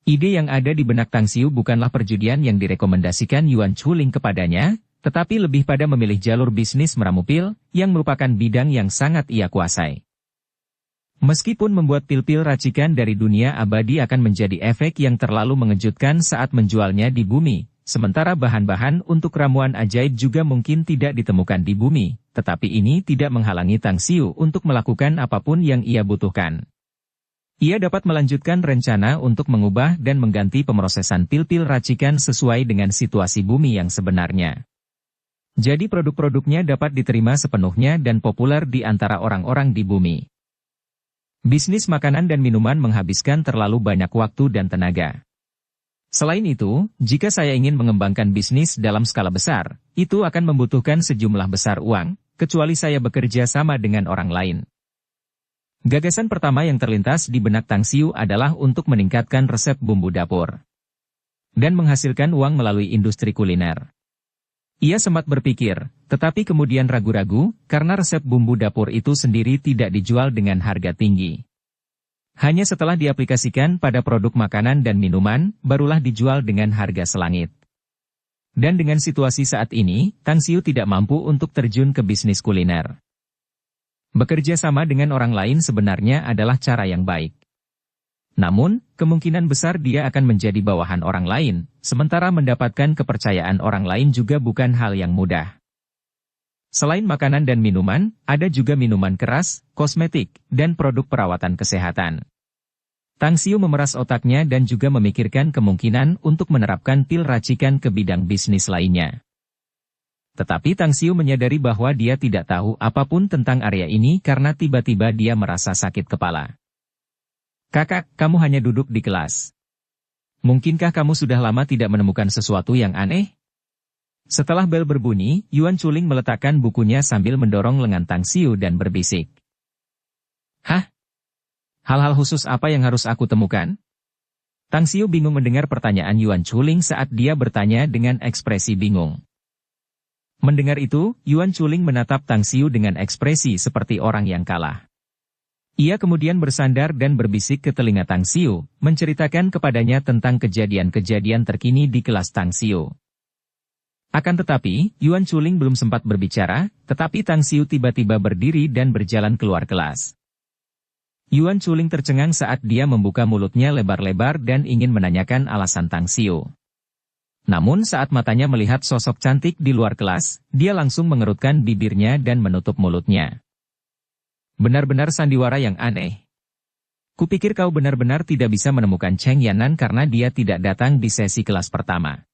Ide yang ada di benak Tang Xiu bukanlah perjudian yang direkomendasikan Yuan Chuling kepadanya, tetapi lebih pada memilih jalur bisnis meramu pil, yang merupakan bidang yang sangat ia kuasai. Meskipun membuat pil-pil racikan dari dunia abadi akan menjadi efek yang terlalu mengejutkan saat menjualnya di bumi, sementara bahan-bahan untuk ramuan ajaib juga mungkin tidak ditemukan di bumi, tetapi ini tidak menghalangi Tang Xiu untuk melakukan apapun yang ia butuhkan. Ia dapat melanjutkan rencana untuk mengubah dan mengganti pemrosesan pil-pil racikan sesuai dengan situasi bumi yang sebenarnya. Jadi produk-produknya dapat diterima sepenuhnya dan populer di antara orang-orang di bumi. Bisnis makanan dan minuman menghabiskan terlalu banyak waktu dan tenaga. Selain itu, jika saya ingin mengembangkan bisnis dalam skala besar, itu akan membutuhkan sejumlah besar uang, kecuali saya bekerja sama dengan orang lain. Gagasan pertama yang terlintas di benak Tang Xiu adalah untuk meningkatkan resep bumbu dapur dan menghasilkan uang melalui industri kuliner. Ia sempat berpikir, tetapi kemudian ragu-ragu, karena resep bumbu dapur itu sendiri tidak dijual dengan harga tinggi. Hanya setelah diaplikasikan pada produk makanan dan minuman, barulah dijual dengan harga selangit. Dan dengan situasi saat ini, Tang Xiu tidak mampu untuk terjun ke bisnis kuliner. Bekerja sama dengan orang lain sebenarnya adalah cara yang baik. Namun, kemungkinan besar dia akan menjadi bawahan orang lain, sementara mendapatkan kepercayaan orang lain juga bukan hal yang mudah. Selain makanan dan minuman, ada juga minuman keras, kosmetik, dan produk perawatan kesehatan. Tang Xiu memeras otaknya dan juga memikirkan kemungkinan untuk menerapkan pil racikan ke bidang bisnis lainnya. Tetapi Tang Xiu menyadari bahwa dia tidak tahu apapun tentang area ini karena tiba-tiba dia merasa sakit kepala. "Kakak, kamu hanya duduk di kelas. Mungkinkah kamu sudah lama tidak menemukan sesuatu yang aneh?" Setelah bel berbunyi, Yuan Chuling meletakkan bukunya sambil mendorong lengan Tang Xiu dan berbisik. "Hah? Hal-hal khusus apa yang harus aku temukan?" Tang Xiu bingung mendengar pertanyaan Yuan Chuling saat dia bertanya dengan ekspresi bingung. Mendengar itu, Yuan Chuling menatap Tang Xiu dengan ekspresi seperti orang yang kalah. Ia kemudian bersandar dan berbisik ke telinga Tang Xiu, menceritakan kepadanya tentang kejadian-kejadian terkini di kelas Tang Xiu. Akan tetapi, Yuan Chuling belum sempat berbicara, tetapi Tang Xiu tiba-tiba berdiri dan berjalan keluar kelas. Yuan Chuling tercengang saat dia membuka mulutnya lebar-lebar dan ingin menanyakan alasan Tang Xiu. Namun saat matanya melihat sosok cantik di luar kelas, dia langsung mengerutkan bibirnya dan menutup mulutnya. "Benar-benar sandiwara yang aneh. Kupikir kau benar-benar tidak bisa menemukan Cheng Yanan karena dia tidak datang di sesi kelas pertama."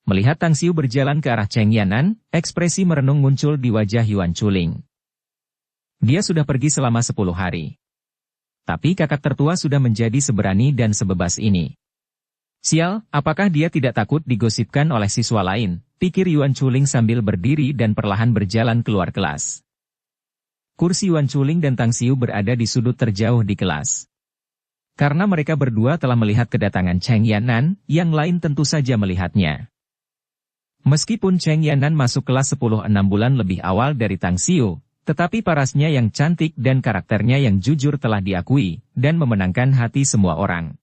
Melihat Tang Xiu berjalan ke arah Cheng Yanan, ekspresi merenung muncul di wajah Yuan Chuling. Dia sudah pergi selama 10 hari. Tapi kakak tertua sudah menjadi seberani dan sebebas ini. Sial, apakah dia tidak takut digosipkan oleh siswa lain, pikir Yuan Chuling sambil berdiri dan perlahan berjalan keluar kelas. Kursi Yuan Chuling dan Tang Xiu berada di sudut terjauh di kelas. Karena mereka berdua telah melihat kedatangan Cheng Yanan, yang lain tentu saja melihatnya. Meskipun Cheng Yanan masuk kelas 10 6 bulan lebih awal dari Tang Xiu, tetapi parasnya yang cantik dan karakternya yang jujur telah diakui, dan memenangkan hati semua orang.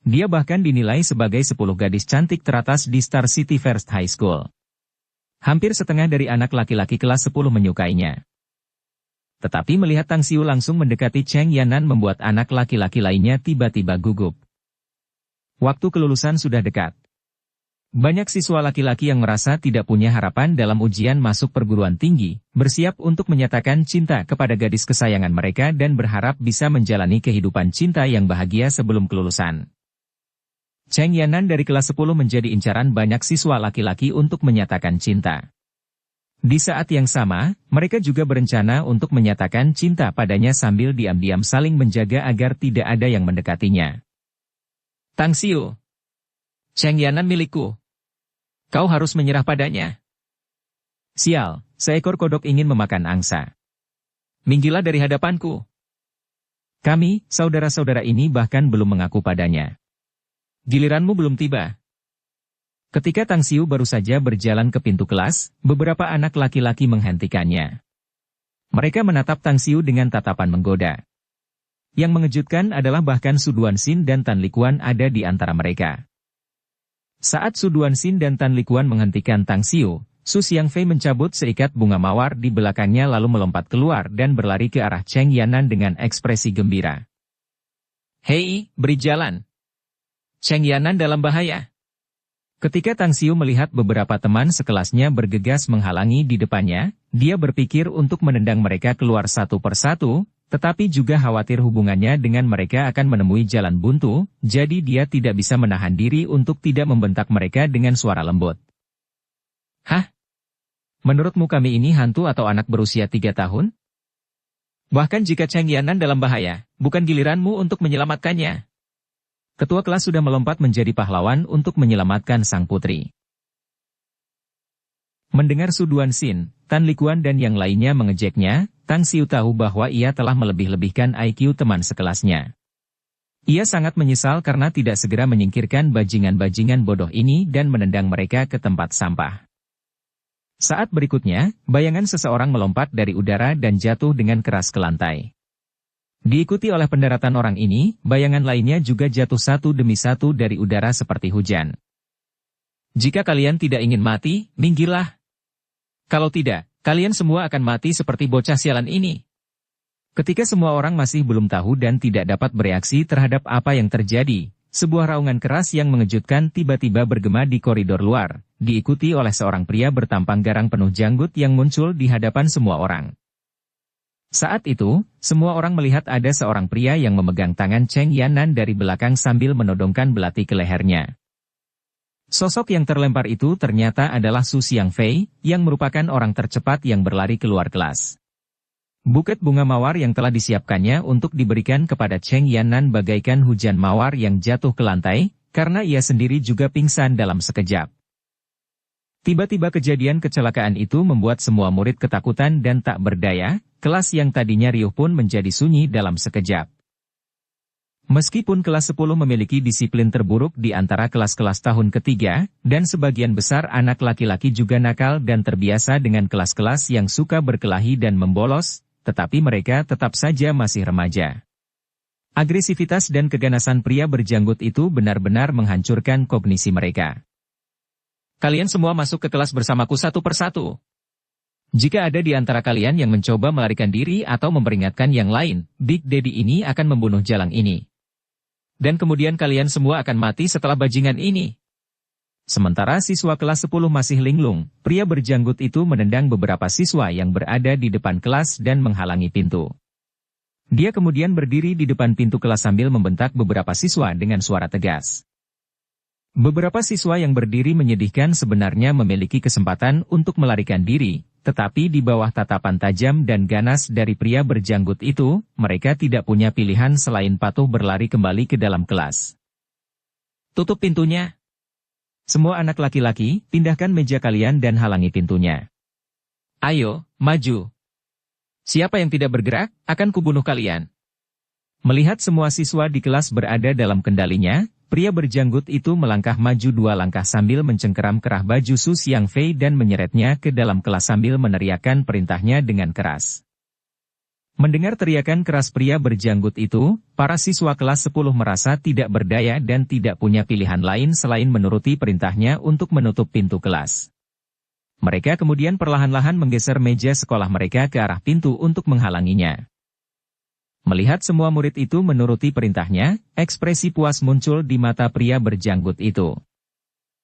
Dia bahkan dinilai sebagai 10 gadis cantik teratas di Star City First High School. Hampir setengah dari anak laki-laki kelas 10 menyukainya. Tetapi melihat Tang Xiu langsung mendekati Cheng Yanan membuat anak laki-laki lainnya tiba-tiba gugup. Waktu kelulusan sudah dekat. Banyak siswa laki-laki yang merasa tidak punya harapan dalam ujian masuk perguruan tinggi, bersiap untuk menyatakan cinta kepada gadis kesayangan mereka dan berharap bisa menjalani kehidupan cinta yang bahagia sebelum kelulusan. Cheng Yanan dari kelas 10 menjadi incaran banyak siswa laki-laki untuk menyatakan cinta. Di saat yang sama, mereka juga berencana untuk menyatakan cinta padanya sambil diam-diam saling menjaga agar tidak ada yang mendekatinya. "Tang Xiu, Cheng Yanan milikku. Kau harus menyerah padanya." "Sial, seekor kodok ingin memakan angsa. Minggilah dari hadapanku." Kami, saudara-saudara ini bahkan belum mengaku padanya. Giliranmu belum tiba. Ketika Tang Xiu baru saja berjalan ke pintu kelas, beberapa anak laki-laki menghentikannya. Mereka menatap Tang Xiu dengan tatapan menggoda. Yang mengejutkan adalah bahkan Su Duanxin dan Tan Likuan ada di antara mereka. Saat Su Duanxin dan Tan Likuan menghentikan Tang Xiu, Su Xiangfei mencabut seikat bunga mawar di belakangnya lalu melompat keluar dan berlari ke arah Cheng Yanan dengan ekspresi gembira. "Hei, beri jalan. Cheng Yanan dalam bahaya." Ketika Tang Xiu melihat beberapa teman sekelasnya bergegas menghalangi di depannya, dia berpikir untuk menendang mereka keluar satu persatu, tetapi juga khawatir hubungannya dengan mereka akan menemui jalan buntu, jadi dia tidak bisa menahan diri untuk tidak membentak mereka dengan suara lembut. "Hah? Menurutmu kami ini hantu atau anak berusia 3 tahun? Bahkan jika Cheng Yanan dalam bahaya, bukan giliranmu untuk menyelamatkannya." Ketua kelas sudah melompat menjadi pahlawan untuk menyelamatkan sang putri. Mendengar Su Duanxin, Tan Likuan dan yang lainnya mengejeknya, Tang Xiu tahu bahwa ia telah melebih-lebihkan IQ teman sekelasnya. Ia sangat menyesal karena tidak segera menyingkirkan bajingan-bajingan bodoh ini dan menendang mereka ke tempat sampah. Saat berikutnya, bayangan seseorang melompat dari udara dan jatuh dengan keras ke lantai. Diikuti oleh pendaratan orang ini, bayangan lainnya juga jatuh satu demi satu dari udara seperti hujan. Jika kalian tidak ingin mati, minggirlah. Kalau tidak, kalian semua akan mati seperti bocah sialan ini. Ketika semua orang masih belum tahu dan tidak dapat bereaksi terhadap apa yang terjadi, sebuah raungan keras yang mengejutkan tiba-tiba bergema di koridor luar, diikuti oleh seorang pria bertampang garang penuh janggut yang muncul di hadapan semua orang. Saat itu, semua orang melihat ada seorang pria yang memegang tangan Cheng Yannan dari belakang sambil menodongkan belati ke lehernya. Sosok yang terlempar itu ternyata adalah Su Xiangfei, yang merupakan orang tercepat yang berlari keluar kelas. Buket bunga mawar yang telah disiapkannya untuk diberikan kepada Cheng Yannan bagaikan hujan mawar yang jatuh ke lantai, karena ia sendiri juga pingsan dalam sekejap. Tiba-tiba kejadian kecelakaan itu membuat semua murid ketakutan dan tak berdaya, kelas yang tadinya riuh pun menjadi sunyi dalam sekejap. Meskipun kelas 10 memiliki disiplin terburuk di antara kelas-kelas tahun ketiga, dan sebagian besar anak laki-laki juga nakal dan terbiasa dengan kelas-kelas yang suka berkelahi dan membolos, tetapi mereka tetap saja masih remaja. Agresivitas dan keganasan pria berjanggut itu benar-benar menghancurkan kognisi mereka. Kalian semua masuk ke kelas bersamaku satu persatu. Jika ada di antara kalian yang mencoba melarikan diri atau memperingatkan yang lain, Big Daddy ini akan membunuh jalang ini. Dan kemudian kalian semua akan mati setelah bajingan ini. Sementara siswa kelas 10 masih linglung, pria berjanggut itu menendang beberapa siswa yang berada di depan kelas dan menghalangi pintu. Dia kemudian berdiri di depan pintu kelas sambil membentak beberapa siswa dengan suara tegas. Beberapa siswa yang berdiri menyedihkan sebenarnya memiliki kesempatan untuk melarikan diri, tetapi di bawah tatapan tajam dan ganas dari pria berjanggut itu, mereka tidak punya pilihan selain patuh berlari kembali ke dalam kelas. Tutup pintunya. Semua anak laki-laki, pindahkan meja kalian dan halangi pintunya. Ayo, maju. Siapa yang tidak bergerak, akan kubunuh kalian. Melihat semua siswa di kelas berada dalam kendalinya, pria berjanggut itu melangkah maju 2 langkah sambil mencengkeram kerah baju Su Xiangfei dan menyeretnya ke dalam kelas sambil meneriakkan perintahnya dengan keras. Mendengar teriakan keras pria berjanggut itu, para siswa kelas 10 merasa tidak berdaya dan tidak punya pilihan lain selain menuruti perintahnya untuk menutup pintu kelas. Mereka kemudian perlahan-lahan menggeser meja sekolah mereka ke arah pintu untuk menghalanginya. Melihat semua murid itu menuruti perintahnya, ekspresi puas muncul di mata pria berjanggut itu.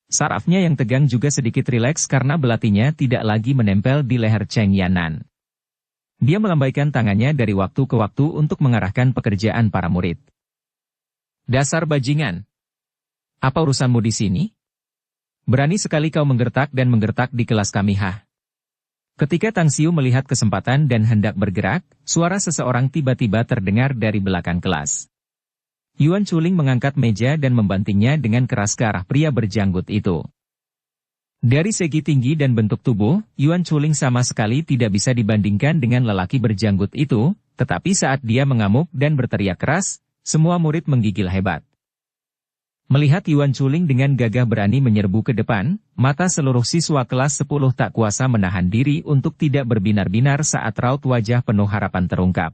Sarafnya yang tegang juga sedikit rileks karena belatinya tidak lagi menempel di leher Cheng Yannan. Dia melambaikan tangannya dari waktu ke waktu untuk mengarahkan pekerjaan para murid. Dasar bajingan! Apa urusanmu di sini? Berani sekali kau menggertak dan menggertak di kelas kami, hah? Ketika Tang Xiu melihat kesempatan dan hendak bergerak, suara seseorang tiba-tiba terdengar dari belakang kelas. Yuan Chuling mengangkat meja dan membantingnya dengan keras ke arah pria berjanggut itu. Dari segi tinggi dan bentuk tubuh, Yuan Chuling sama sekali tidak bisa dibandingkan dengan lelaki berjanggut itu, tetapi saat dia mengamuk dan berteriak keras, semua murid menggigil hebat. Melihat Yuan Chuling dengan gagah berani menyerbu ke depan, mata seluruh siswa kelas 10 tak kuasa menahan diri untuk tidak berbinar-binar saat raut wajah penuh harapan terungkap.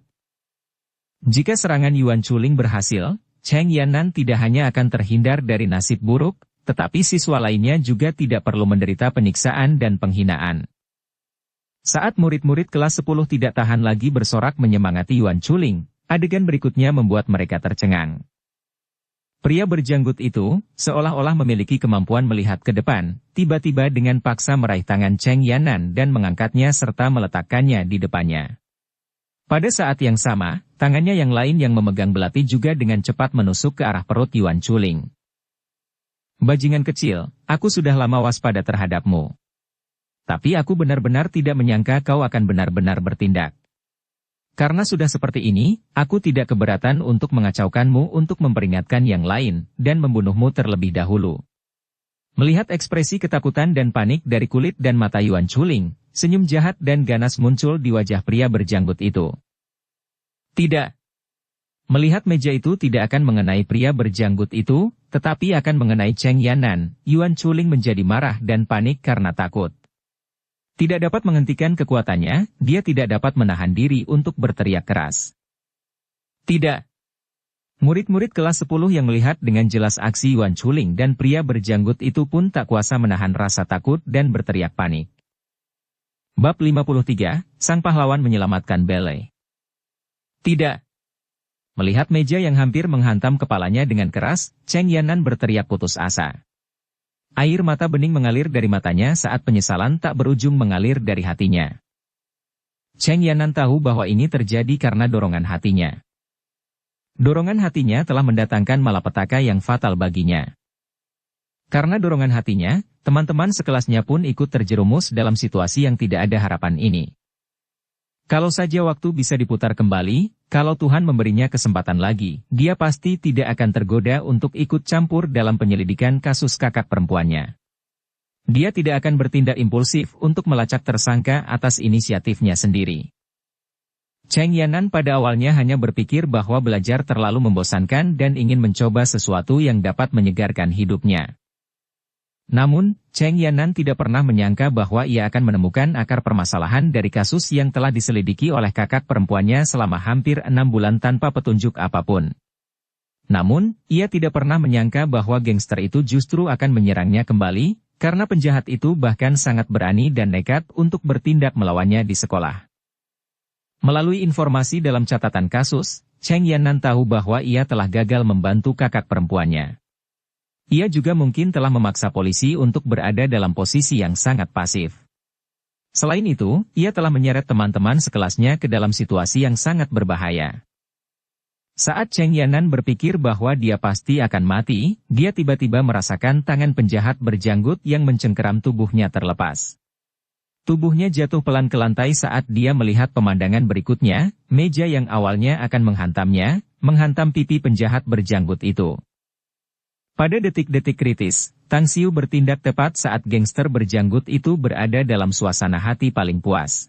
Jika serangan Yuan Chuling berhasil, Cheng Yannan tidak hanya akan terhindar dari nasib buruk, tetapi siswa lainnya juga tidak perlu menderita penyiksaan dan penghinaan. Saat murid-murid kelas 10 tidak tahan lagi bersorak menyemangati Yuan Chuling, adegan berikutnya membuat mereka tercengang. Pria berjanggut itu, seolah-olah memiliki kemampuan melihat ke depan, tiba-tiba dengan paksa meraih tangan Cheng Yannan dan mengangkatnya serta meletakkannya di depannya. Pada saat yang sama, tangannya yang lain yang memegang belati juga dengan cepat menusuk ke arah perut Yuan Chuling. Bajingan kecil, aku sudah lama waspada terhadapmu. Tapi aku benar-benar tidak menyangka kau akan benar-benar bertindak. Karena sudah seperti ini, aku tidak keberatan untuk mengacaukanmu untuk memperingatkan yang lain, dan membunuhmu terlebih dahulu. Melihat ekspresi ketakutan dan panik dari kulit dan mata Yuan Chuling, senyum jahat dan ganas muncul di wajah pria berjanggut itu. Tidak. Melihat meja itu tidak akan mengenai pria berjanggut itu, tetapi akan mengenai Cheng Yannan, Yuan Chuling menjadi marah dan panik karena takut. Tidak dapat menghentikan kekuatannya, dia tidak dapat menahan diri untuk berteriak keras. Tidak. Murid-murid kelas 10 yang melihat dengan jelas aksi Yuan Chuling dan pria berjanggut itu pun tak kuasa menahan rasa takut dan berteriak panik. Bab 53, Sang Pahlawan Menyelamatkan Bele. Tidak. Melihat meja yang hampir menghantam kepalanya dengan keras, Cheng Yannan berteriak putus asa. Air mata bening mengalir dari matanya saat penyesalan tak berujung mengalir dari hatinya. Cheng Yannan tahu bahwa ini terjadi karena dorongan hatinya. Dorongan hatinya telah mendatangkan malapetaka yang fatal baginya. Karena dorongan hatinya, teman-teman sekelasnya pun ikut terjerumus dalam situasi yang tidak ada harapan ini. Kalau saja waktu bisa diputar kembali, kalau Tuhan memberinya kesempatan lagi, dia pasti tidak akan tergoda untuk ikut campur dalam penyelidikan kasus kakak perempuannya. Dia tidak akan bertindak impulsif untuk melacak tersangka atas inisiatifnya sendiri. Cheng Yannan pada awalnya hanya berpikir bahwa belajar terlalu membosankan dan ingin mencoba sesuatu yang dapat menyegarkan hidupnya. Namun, Cheng Yannan tidak pernah menyangka bahwa ia akan menemukan akar permasalahan dari kasus yang telah diselidiki oleh kakak perempuannya selama hampir 6 bulan tanpa petunjuk apapun. Namun, ia tidak pernah menyangka bahwa gangster itu justru akan menyerangnya kembali, karena penjahat itu bahkan sangat berani dan nekat untuk bertindak melawannya di sekolah. Melalui informasi dalam catatan kasus, Cheng Yannan tahu bahwa ia telah gagal membantu kakak perempuannya. Ia juga mungkin telah memaksa polisi untuk berada dalam posisi yang sangat pasif. Selain itu, ia telah menyeret teman-teman sekelasnya ke dalam situasi yang sangat berbahaya. Saat Cheng Yannan berpikir bahwa dia pasti akan mati, dia tiba-tiba merasakan tangan penjahat berjanggut yang mencengkeram tubuhnya terlepas. Tubuhnya jatuh pelan ke lantai saat dia melihat pemandangan berikutnya, meja yang awalnya akan menghantamnya, menghantam pipi penjahat berjanggut itu. Pada detik-detik kritis, Tang Xiu bertindak tepat saat gangster berjanggut itu berada dalam suasana hati paling puas.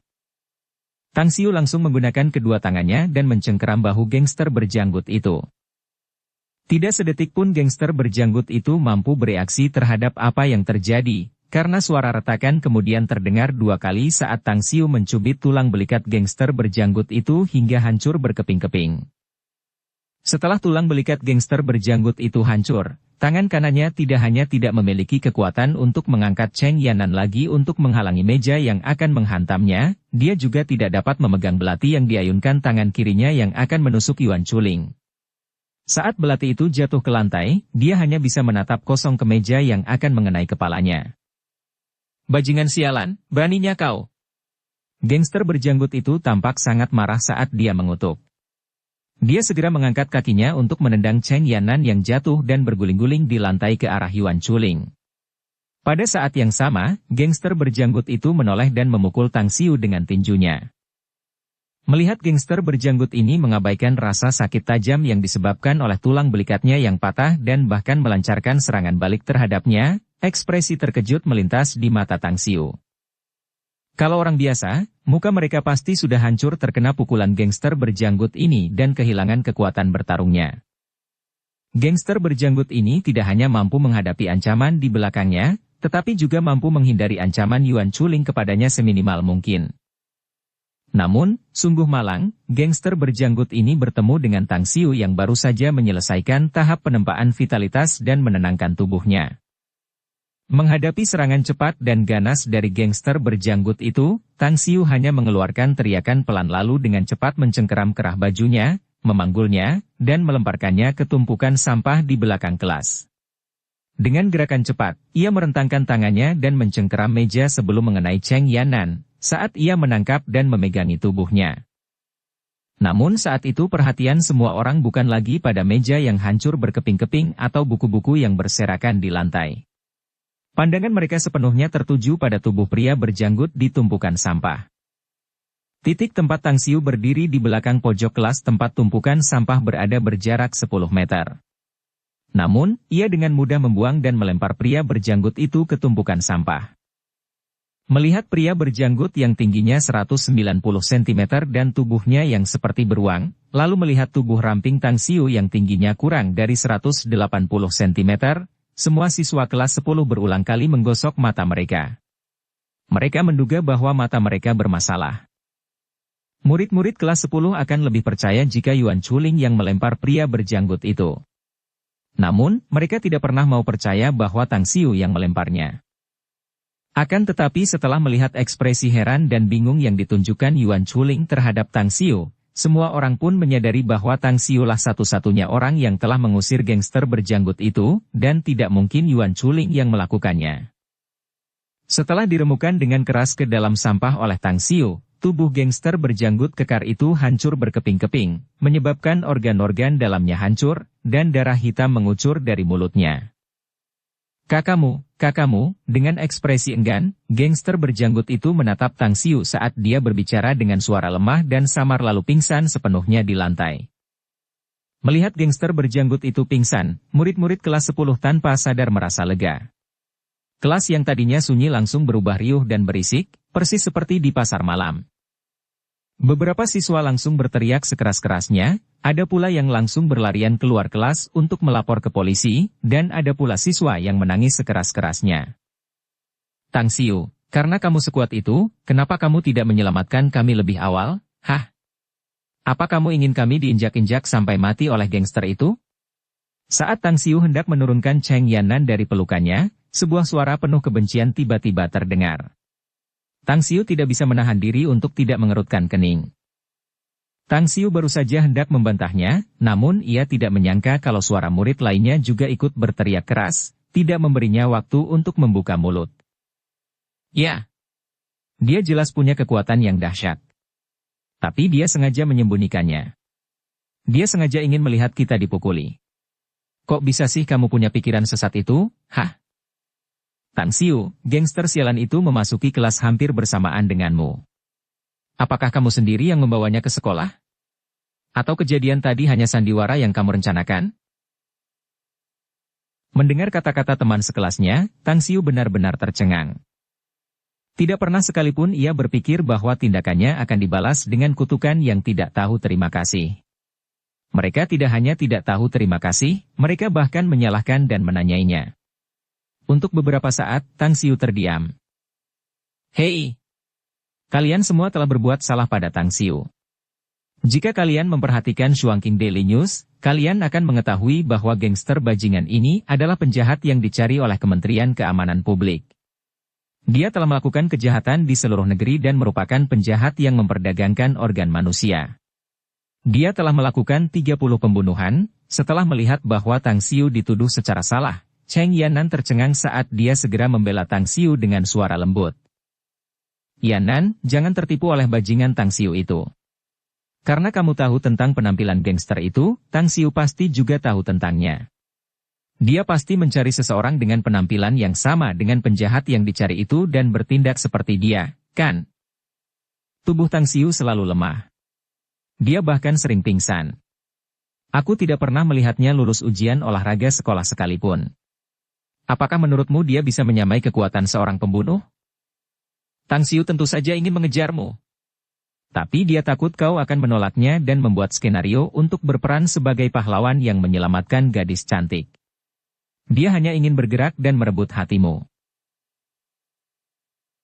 Tang Xiu langsung menggunakan kedua tangannya dan mencengkeram bahu gangster berjanggut itu. Tidak sedetik pun gangster berjanggut itu mampu bereaksi terhadap apa yang terjadi, karena suara retakan kemudian terdengar 2 kali saat Tang Xiu mencubit tulang belikat gangster berjanggut itu hingga hancur berkeping-keping. Setelah tulang belikat gangster berjanggut itu hancur, tangan kanannya tidak hanya tidak memiliki kekuatan untuk mengangkat Cheng Yannan lagi untuk menghalangi meja yang akan menghantamnya, dia juga tidak dapat memegang belati yang diayunkan tangan kirinya yang akan menusuk Yuan Chuling. Saat belati itu jatuh ke lantai, dia hanya bisa menatap kosong ke meja yang akan mengenai kepalanya. Bajingan sialan, beraninya kau. Gangster berjanggut itu tampak sangat marah saat dia mengutuk. Dia segera mengangkat kakinya untuk menendang Cheng Yannan yang jatuh dan berguling-guling di lantai ke arah Yuan Chuling. Pada saat yang sama, gangster berjanggut itu menoleh dan memukul Tang Xiu dengan tinjunya. Melihat gangster berjanggut ini mengabaikan rasa sakit tajam yang disebabkan oleh tulang belikatnya yang patah dan bahkan melancarkan serangan balik terhadapnya, ekspresi terkejut melintas di mata Tang Xiu. Kalau orang biasa, muka mereka pasti sudah hancur terkena pukulan gangster berjanggut ini dan kehilangan kekuatan bertarungnya. Gangster berjanggut ini tidak hanya mampu menghadapi ancaman di belakangnya, tetapi juga mampu menghindari ancaman Yuan Chuling kepadanya seminimal mungkin. Namun, sungguh malang, gangster berjanggut ini bertemu dengan Tang Xiu yang baru saja menyelesaikan tahap penempaan vitalitas dan menenangkan tubuhnya. Menghadapi serangan cepat dan ganas dari gangster berjanggut itu, Tang Xiu hanya mengeluarkan teriakan pelan lalu dengan cepat mencengkeram kerah bajunya, memanggulnya, dan melemparkannya ke tumpukan sampah di belakang kelas. Dengan gerakan cepat, ia merentangkan tangannya dan mencengkeram meja sebelum mengenai Cheng Yannan, saat ia menangkap dan memegangi tubuhnya. Namun saat itu perhatian semua orang bukan lagi pada meja yang hancur berkeping-keping atau buku-buku yang berserakan di lantai. Pandangan mereka sepenuhnya tertuju pada tubuh pria berjanggut di tumpukan sampah. Titik tempat Tang Xiu berdiri di belakang pojok kelas tempat tumpukan sampah berada berjarak 10 meter. Namun, ia dengan mudah membuang dan melempar pria berjanggut itu ke tumpukan sampah. Melihat pria berjanggut yang tingginya 190 cm dan tubuhnya yang seperti beruang, lalu melihat tubuh ramping Tang Xiu yang tingginya kurang dari 180 cm, semua siswa kelas 10 berulang kali menggosok mata mereka. Mereka menduga bahwa mata mereka bermasalah. Murid-murid kelas 10 akan lebih percaya jika Yuan Chuling yang melempar pria berjanggut itu. Namun, mereka tidak pernah mau percaya bahwa Tang Xiu yang melemparnya. Akan tetapi setelah melihat ekspresi heran dan bingung yang ditunjukkan Yuan Chuling terhadap Tang Xiu, semua orang pun menyadari bahwa Tang Xiu lah satu-satunya orang yang telah mengusir gangster berjanggut itu, dan tidak mungkin Yuan Chuling yang melakukannya. Setelah diremukan dengan keras ke dalam sampah oleh Tang Xiu, tubuh gangster berjanggut kekar itu hancur berkeping-keping, menyebabkan organ-organ dalamnya hancur, dan darah hitam mengucur dari mulutnya. Kakakmu, dengan ekspresi enggan, gangster berjanggut itu menatap Tang Xiu saat dia berbicara dengan suara lemah dan samar lalu pingsan sepenuhnya di lantai. Melihat gangster berjanggut itu pingsan, murid-murid kelas 10 tanpa sadar merasa lega. Kelas yang tadinya sunyi langsung berubah riuh dan berisik, persis seperti di pasar malam. Beberapa siswa langsung berteriak sekeras-kerasnya, ada pula yang langsung berlarian keluar kelas untuk melapor ke polisi, dan ada pula siswa yang menangis sekeras-kerasnya. Tang Xiu, karena kamu sekuat itu, kenapa kamu tidak menyelamatkan kami lebih awal? Hah? Apa kamu ingin kami diinjak-injak sampai mati oleh gangster itu? Saat Tang Xiu hendak menurunkan Cheng Yannan dari pelukannya, sebuah suara penuh kebencian tiba-tiba terdengar. Tang Xiu tidak bisa menahan diri untuk tidak mengerutkan kening. Tang Xiu baru saja hendak membantahnya, namun ia tidak menyangka kalau suara murid lainnya juga ikut berteriak keras, tidak memberinya waktu untuk membuka mulut. Ya, dia jelas punya kekuatan yang dahsyat. Tapi dia sengaja menyembunyikannya. Dia sengaja ingin melihat kita dipukuli. Kok bisa sih kamu punya pikiran sesat itu, hah? Tang Xiu, gangster sialan itu memasuki kelas hampir bersamaan denganmu. Apakah kamu sendiri yang membawanya ke sekolah? Atau kejadian tadi hanya sandiwara yang kamu rencanakan? Mendengar kata-kata teman sekelasnya, Tang Xiu benar-benar tercengang. Tidak pernah sekalipun ia berpikir bahwa tindakannya akan dibalas dengan kutukan yang tidak tahu terima kasih. Mereka tidak hanya tidak tahu terima kasih, mereka bahkan menyalahkan dan menanyainya. Untuk beberapa saat, Tang Xiu terdiam. Hei! Kalian semua telah berbuat salah pada Tang Xiu. Jika kalian memperhatikan Shuangqing Daily News, kalian akan mengetahui bahwa gangster bajingan ini adalah penjahat yang dicari oleh Kementerian Keamanan Publik. Dia telah melakukan kejahatan di seluruh negeri dan merupakan penjahat yang memperdagangkan organ manusia. Dia telah melakukan 30 pembunuhan, setelah melihat bahwa Tang Xiu dituduh secara salah. Cheng Yannan tercengang saat dia segera membela Tang Xiu dengan suara lembut. Yannan, jangan tertipu oleh bajingan Tang Xiu itu. Karena kamu tahu tentang penampilan gangster itu, Tang Xiu pasti juga tahu tentangnya. Dia pasti mencari seseorang dengan penampilan yang sama dengan penjahat yang dicari itu dan bertindak seperti dia, kan? Tubuh Tang Xiu selalu lemah. Dia bahkan sering pingsan. Aku tidak pernah melihatnya lulus ujian olahraga sekolah sekalipun. Apakah menurutmu dia bisa menyamai kekuatan seorang pembunuh? Tang Xiu tentu saja ingin mengejarmu. Tapi dia takut kau akan menolaknya dan membuat skenario untuk berperan sebagai pahlawan yang menyelamatkan gadis cantik. Dia hanya ingin bergerak dan merebut hatimu.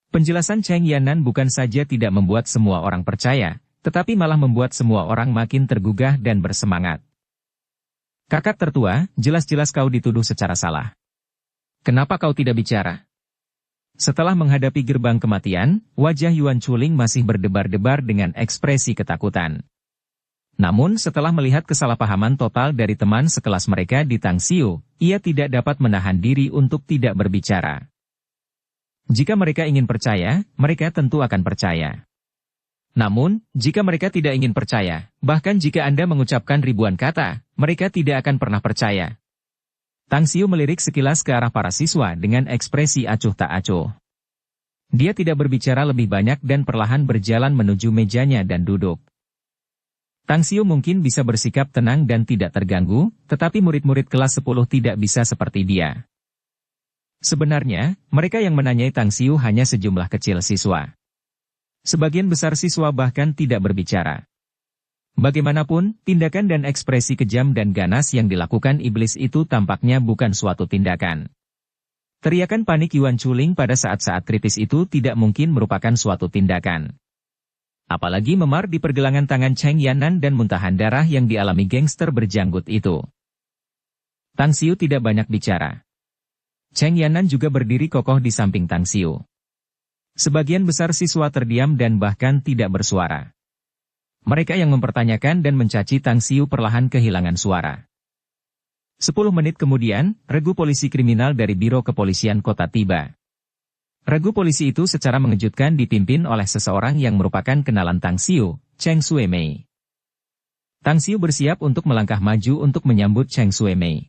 Penjelasan Cheng Yannan bukan saja tidak membuat semua orang percaya, tetapi malah membuat semua orang makin tergugah dan bersemangat. Kakak tertua, jelas-jelas kau dituduh secara salah. Kenapa kau tidak bicara? Setelah menghadapi gerbang kematian, wajah Yuan Chuling masih berdebar-debar dengan ekspresi ketakutan. Namun setelah melihat kesalahpahaman total dari teman sekelas mereka di Tang Xiu, ia tidak dapat menahan diri untuk tidak berbicara. Jika mereka ingin percaya, mereka tentu akan percaya. Namun, jika mereka tidak ingin percaya, bahkan jika Anda mengucapkan ribuan kata, mereka tidak akan pernah percaya. Tang Xiu melirik sekilas ke arah para siswa dengan ekspresi acuh tak acuh. Dia tidak berbicara lebih banyak dan perlahan berjalan menuju mejanya dan duduk. Tang Xiu mungkin bisa bersikap tenang dan tidak terganggu, tetapi murid-murid kelas 10 tidak bisa seperti dia. Sebenarnya, mereka yang menanyai Tang Xiu hanya sejumlah kecil siswa. Sebagian besar siswa bahkan tidak berbicara. Bagaimanapun, tindakan dan ekspresi kejam dan ganas yang dilakukan iblis itu tampaknya bukan suatu tindakan. Teriakan panik Yuan Chuling pada saat-saat kritis itu tidak mungkin merupakan suatu tindakan. Apalagi memar di pergelangan tangan Cheng Yannan dan muntahan darah yang dialami gangster berjanggut itu. Tang Xiu tidak banyak bicara. Cheng Yannan juga berdiri kokoh di samping Tang Xiu. Sebagian besar siswa terdiam dan bahkan tidak bersuara. Mereka yang mempertanyakan dan mencaci Tang Xiu perlahan kehilangan suara. 10 menit kemudian, regu polisi kriminal dari Biro Kepolisian Kota tiba. Regu polisi itu secara mengejutkan dipimpin oleh seseorang yang merupakan kenalan Tang Xiu, Cheng Shuemei. Tang Xiu bersiap untuk melangkah maju untuk menyambut Cheng Shuemei.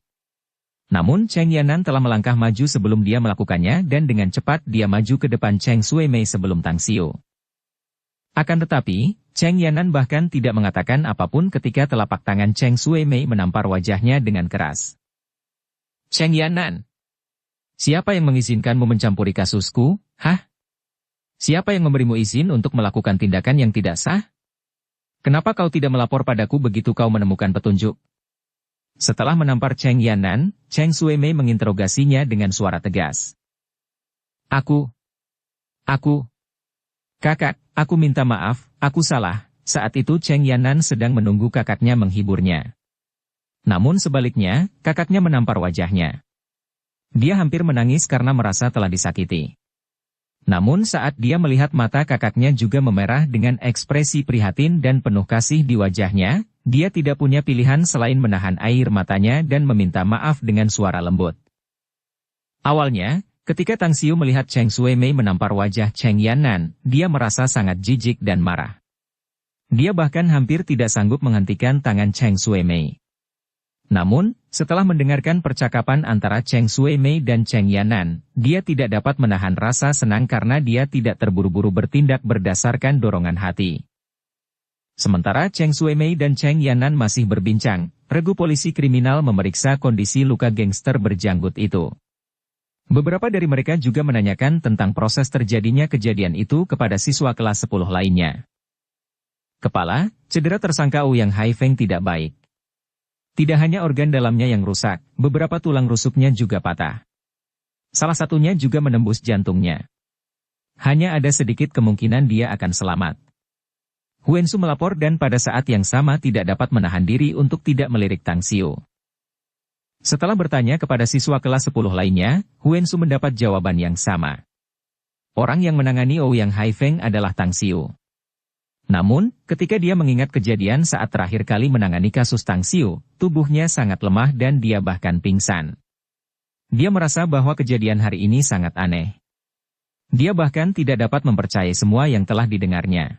Namun Cheng Yannan telah melangkah maju sebelum dia melakukannya dan dengan cepat dia maju ke depan Cheng Shuemei sebelum Tang Xiu. Akan tetapi, Cheng Yannan bahkan tidak mengatakan apapun ketika telapak tangan Cheng Shuemei menampar wajahnya dengan keras. Cheng Yannan, siapa yang mengizinkanmu mencampuri kasusku, hah? Siapa yang memberimu izin untuk melakukan tindakan yang tidak sah? Kenapa kau tidak melapor padaku begitu kau menemukan petunjuk? Setelah menampar Cheng Yannan, Cheng Shuemei menginterogasinya dengan suara tegas. Kakak, aku minta maaf, aku salah. Saat itu Cheng Yannan sedang menunggu kakaknya menghiburnya. Namun sebaliknya, kakaknya menampar wajahnya. Dia hampir menangis karena merasa telah disakiti. Namun saat dia melihat mata kakaknya juga memerah dengan ekspresi prihatin dan penuh kasih di wajahnya, dia tidak punya pilihan selain menahan air matanya dan meminta maaf dengan suara lembut. Awalnya, ketika Tang Xiu melihat Cheng Shuemei menampar wajah Cheng Yannan, dia merasa sangat jijik dan marah. Dia bahkan hampir tidak sanggup menghentikan tangan Cheng Shuemei. Namun, setelah mendengarkan percakapan antara Cheng Shuemei dan Cheng Yannan, dia tidak dapat menahan rasa senang karena dia tidak terburu-buru bertindak berdasarkan dorongan hati. Sementara Cheng Shuemei dan Cheng Yannan masih berbincang, regu polisi kriminal memeriksa kondisi luka gangster berjanggut itu. Beberapa dari mereka juga menanyakan tentang proses terjadinya kejadian itu kepada siswa kelas 10 lainnya. Kepala, cedera tersangka Ouyang Haifeng tidak baik. Tidak hanya organ dalamnya yang rusak, beberapa tulang rusuknya juga patah. Salah satunya juga menembus jantungnya. Hanya ada sedikit kemungkinan dia akan selamat. Huensu melapor dan pada saat yang sama tidak dapat menahan diri untuk tidak melirik Tang Xiu. Setelah bertanya kepada siswa kelas 10 lainnya, Huensu mendapat jawaban yang sama. Orang yang menangani Ouyang Haifeng adalah Tang Xiu. Namun, ketika dia mengingat kejadian saat terakhir kali menangani kasus Tang Xiu, tubuhnya sangat lemah dan dia bahkan pingsan. Dia merasa bahwa kejadian hari ini sangat aneh. Dia bahkan tidak dapat mempercayai semua yang telah didengarnya.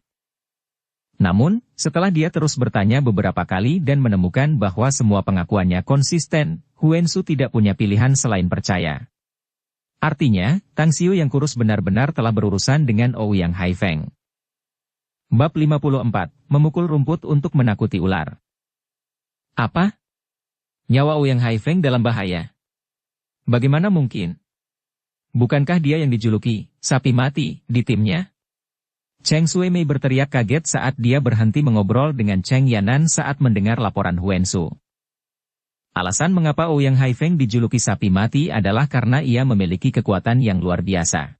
Namun, setelah dia terus bertanya beberapa kali dan menemukan bahwa semua pengakuannya konsisten, Huensu tidak punya pilihan selain percaya. Artinya, Tang Xiu yang kurus benar-benar telah berurusan dengan Ouyang Haifeng. Bab 54, memukul rumput untuk menakuti ular. Apa? Nyawa Ouyang Haifeng dalam bahaya? Bagaimana mungkin? Bukankah dia yang dijuluki sapi mati di timnya? Cheng Shuemei berteriak kaget saat dia berhenti mengobrol dengan Cheng Yannan saat mendengar laporan Huensu. Alasan mengapa Ouyang Haifeng dijuluki sapi mati adalah karena ia memiliki kekuatan yang luar biasa.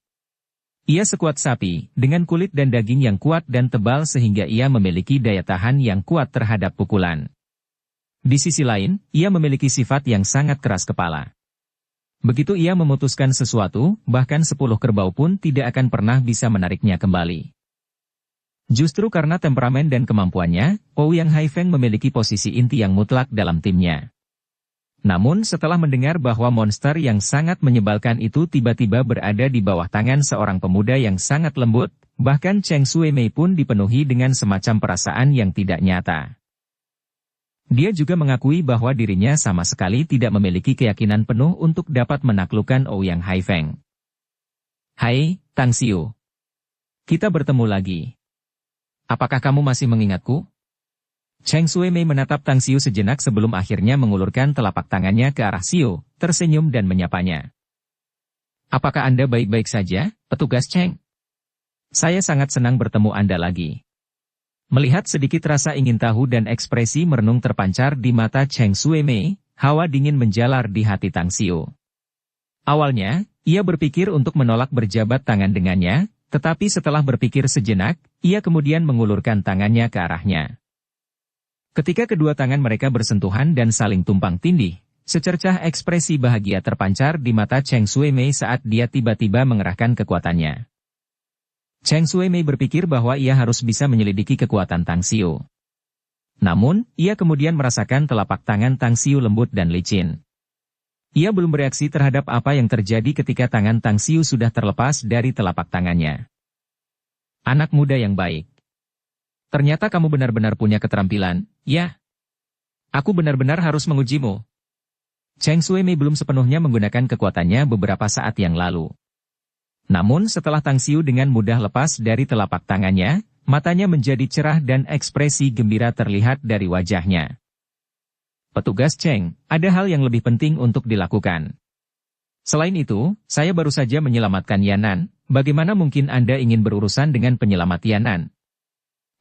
Ia sekuat sapi, dengan kulit dan daging yang kuat dan tebal sehingga ia memiliki daya tahan yang kuat terhadap pukulan. Di sisi lain, ia memiliki sifat yang sangat keras kepala. Begitu ia memutuskan sesuatu, bahkan 10 kerbau pun tidak akan pernah bisa menariknya kembali. Justru karena temperamen dan kemampuannya, Ouyang Haifeng memiliki posisi inti yang mutlak dalam timnya. Namun setelah mendengar bahwa monster yang sangat menyebalkan itu tiba-tiba berada di bawah tangan seorang pemuda yang sangat lembut, bahkan Cheng Shuemei pun dipenuhi dengan semacam perasaan yang tidak nyata. Dia juga mengakui bahwa dirinya sama sekali tidak memiliki keyakinan penuh untuk dapat menaklukkan Ouyang Haifeng. Hai, Tang Xiu. Kita bertemu lagi. Apakah kamu masih mengingatku? Cheng Shuemei menatap Tang Xiu sejenak sebelum akhirnya mengulurkan telapak tangannya ke arah Xiu, tersenyum dan menyapanya. Apakah Anda baik-baik saja, petugas Cheng? Saya sangat senang bertemu Anda lagi. Melihat sedikit rasa ingin tahu dan ekspresi merenung terpancar di mata Cheng Shuemei, hawa dingin menjalar di hati Tang Xiu. Awalnya, ia berpikir untuk menolak berjabat tangan dengannya, tetapi setelah berpikir sejenak, ia kemudian mengulurkan tangannya ke arahnya. Ketika kedua tangan mereka bersentuhan dan saling tumpang tindih, secercah ekspresi bahagia terpancar di mata Cheng Shuimei saat dia tiba-tiba mengerahkan kekuatannya. Cheng Shuimei berpikir bahwa ia harus bisa menyelidiki kekuatan Tang Xiu. Namun, ia kemudian merasakan telapak tangan Tang Xiu lembut dan licin. Ia belum bereaksi terhadap apa yang terjadi ketika tangan Tang Xiu sudah terlepas dari telapak tangannya. Anak muda yang baik. Ternyata kamu benar-benar punya keterampilan, ya? Aku benar-benar harus mengujimu. Cheng Shuimei belum sepenuhnya menggunakan kekuatannya beberapa saat yang lalu. Namun setelah Tang Xiu dengan mudah lepas dari telapak tangannya, matanya menjadi cerah dan ekspresi gembira terlihat dari wajahnya. Petugas Cheng, ada hal yang lebih penting untuk dilakukan. Selain itu, saya baru saja menyelamatkan Yanan, bagaimana mungkin Anda ingin berurusan dengan penyelamat Yanan?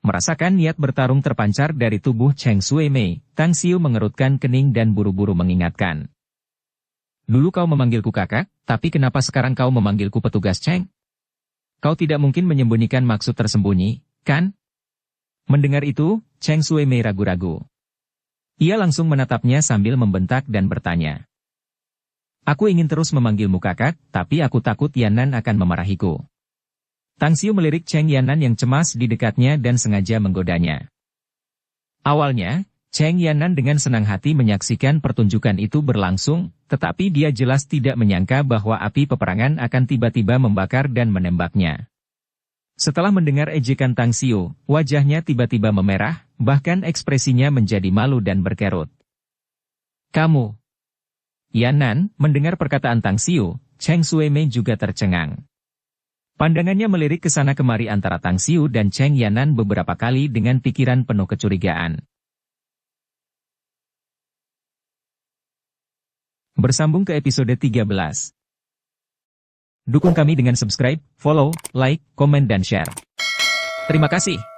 Merasakan niat bertarung terpancar dari tubuh Cheng Shuimei, Tang Xiu mengerutkan kening dan buru-buru mengingatkan. Dulu kau memanggilku kakak, tapi kenapa sekarang kau memanggilku petugas Cheng? Kau tidak mungkin menyembunyikan maksud tersembunyi, kan? Mendengar itu, Cheng Shuimei ragu-ragu. Ia langsung menatapnya sambil membentak dan bertanya. Aku ingin terus memanggilmu kakak, tapi aku takut Yanan akan memarahiku. Tang Xiu melirik Cheng Yanan yang cemas di dekatnya dan sengaja menggodanya. Awalnya, Cheng Yanan dengan senang hati menyaksikan pertunjukan itu berlangsung, tetapi dia jelas tidak menyangka bahwa api peperangan akan tiba-tiba membakar dan menembaknya. Setelah mendengar ejekan Tang Xiu, wajahnya tiba-tiba memerah, bahkan ekspresinya menjadi malu dan berkerut. Kamu. Yanan, mendengar perkataan Tang Xiu, Cheng Shuimei juga tercengang. Pandangannya melirik ke sana kemari antara Tang Xiu dan Cheng Yanan beberapa kali dengan pikiran penuh kecurigaan. Bersambung ke episode 13. Dukung kami dengan subscribe, follow, like, komen dan share. Terima kasih.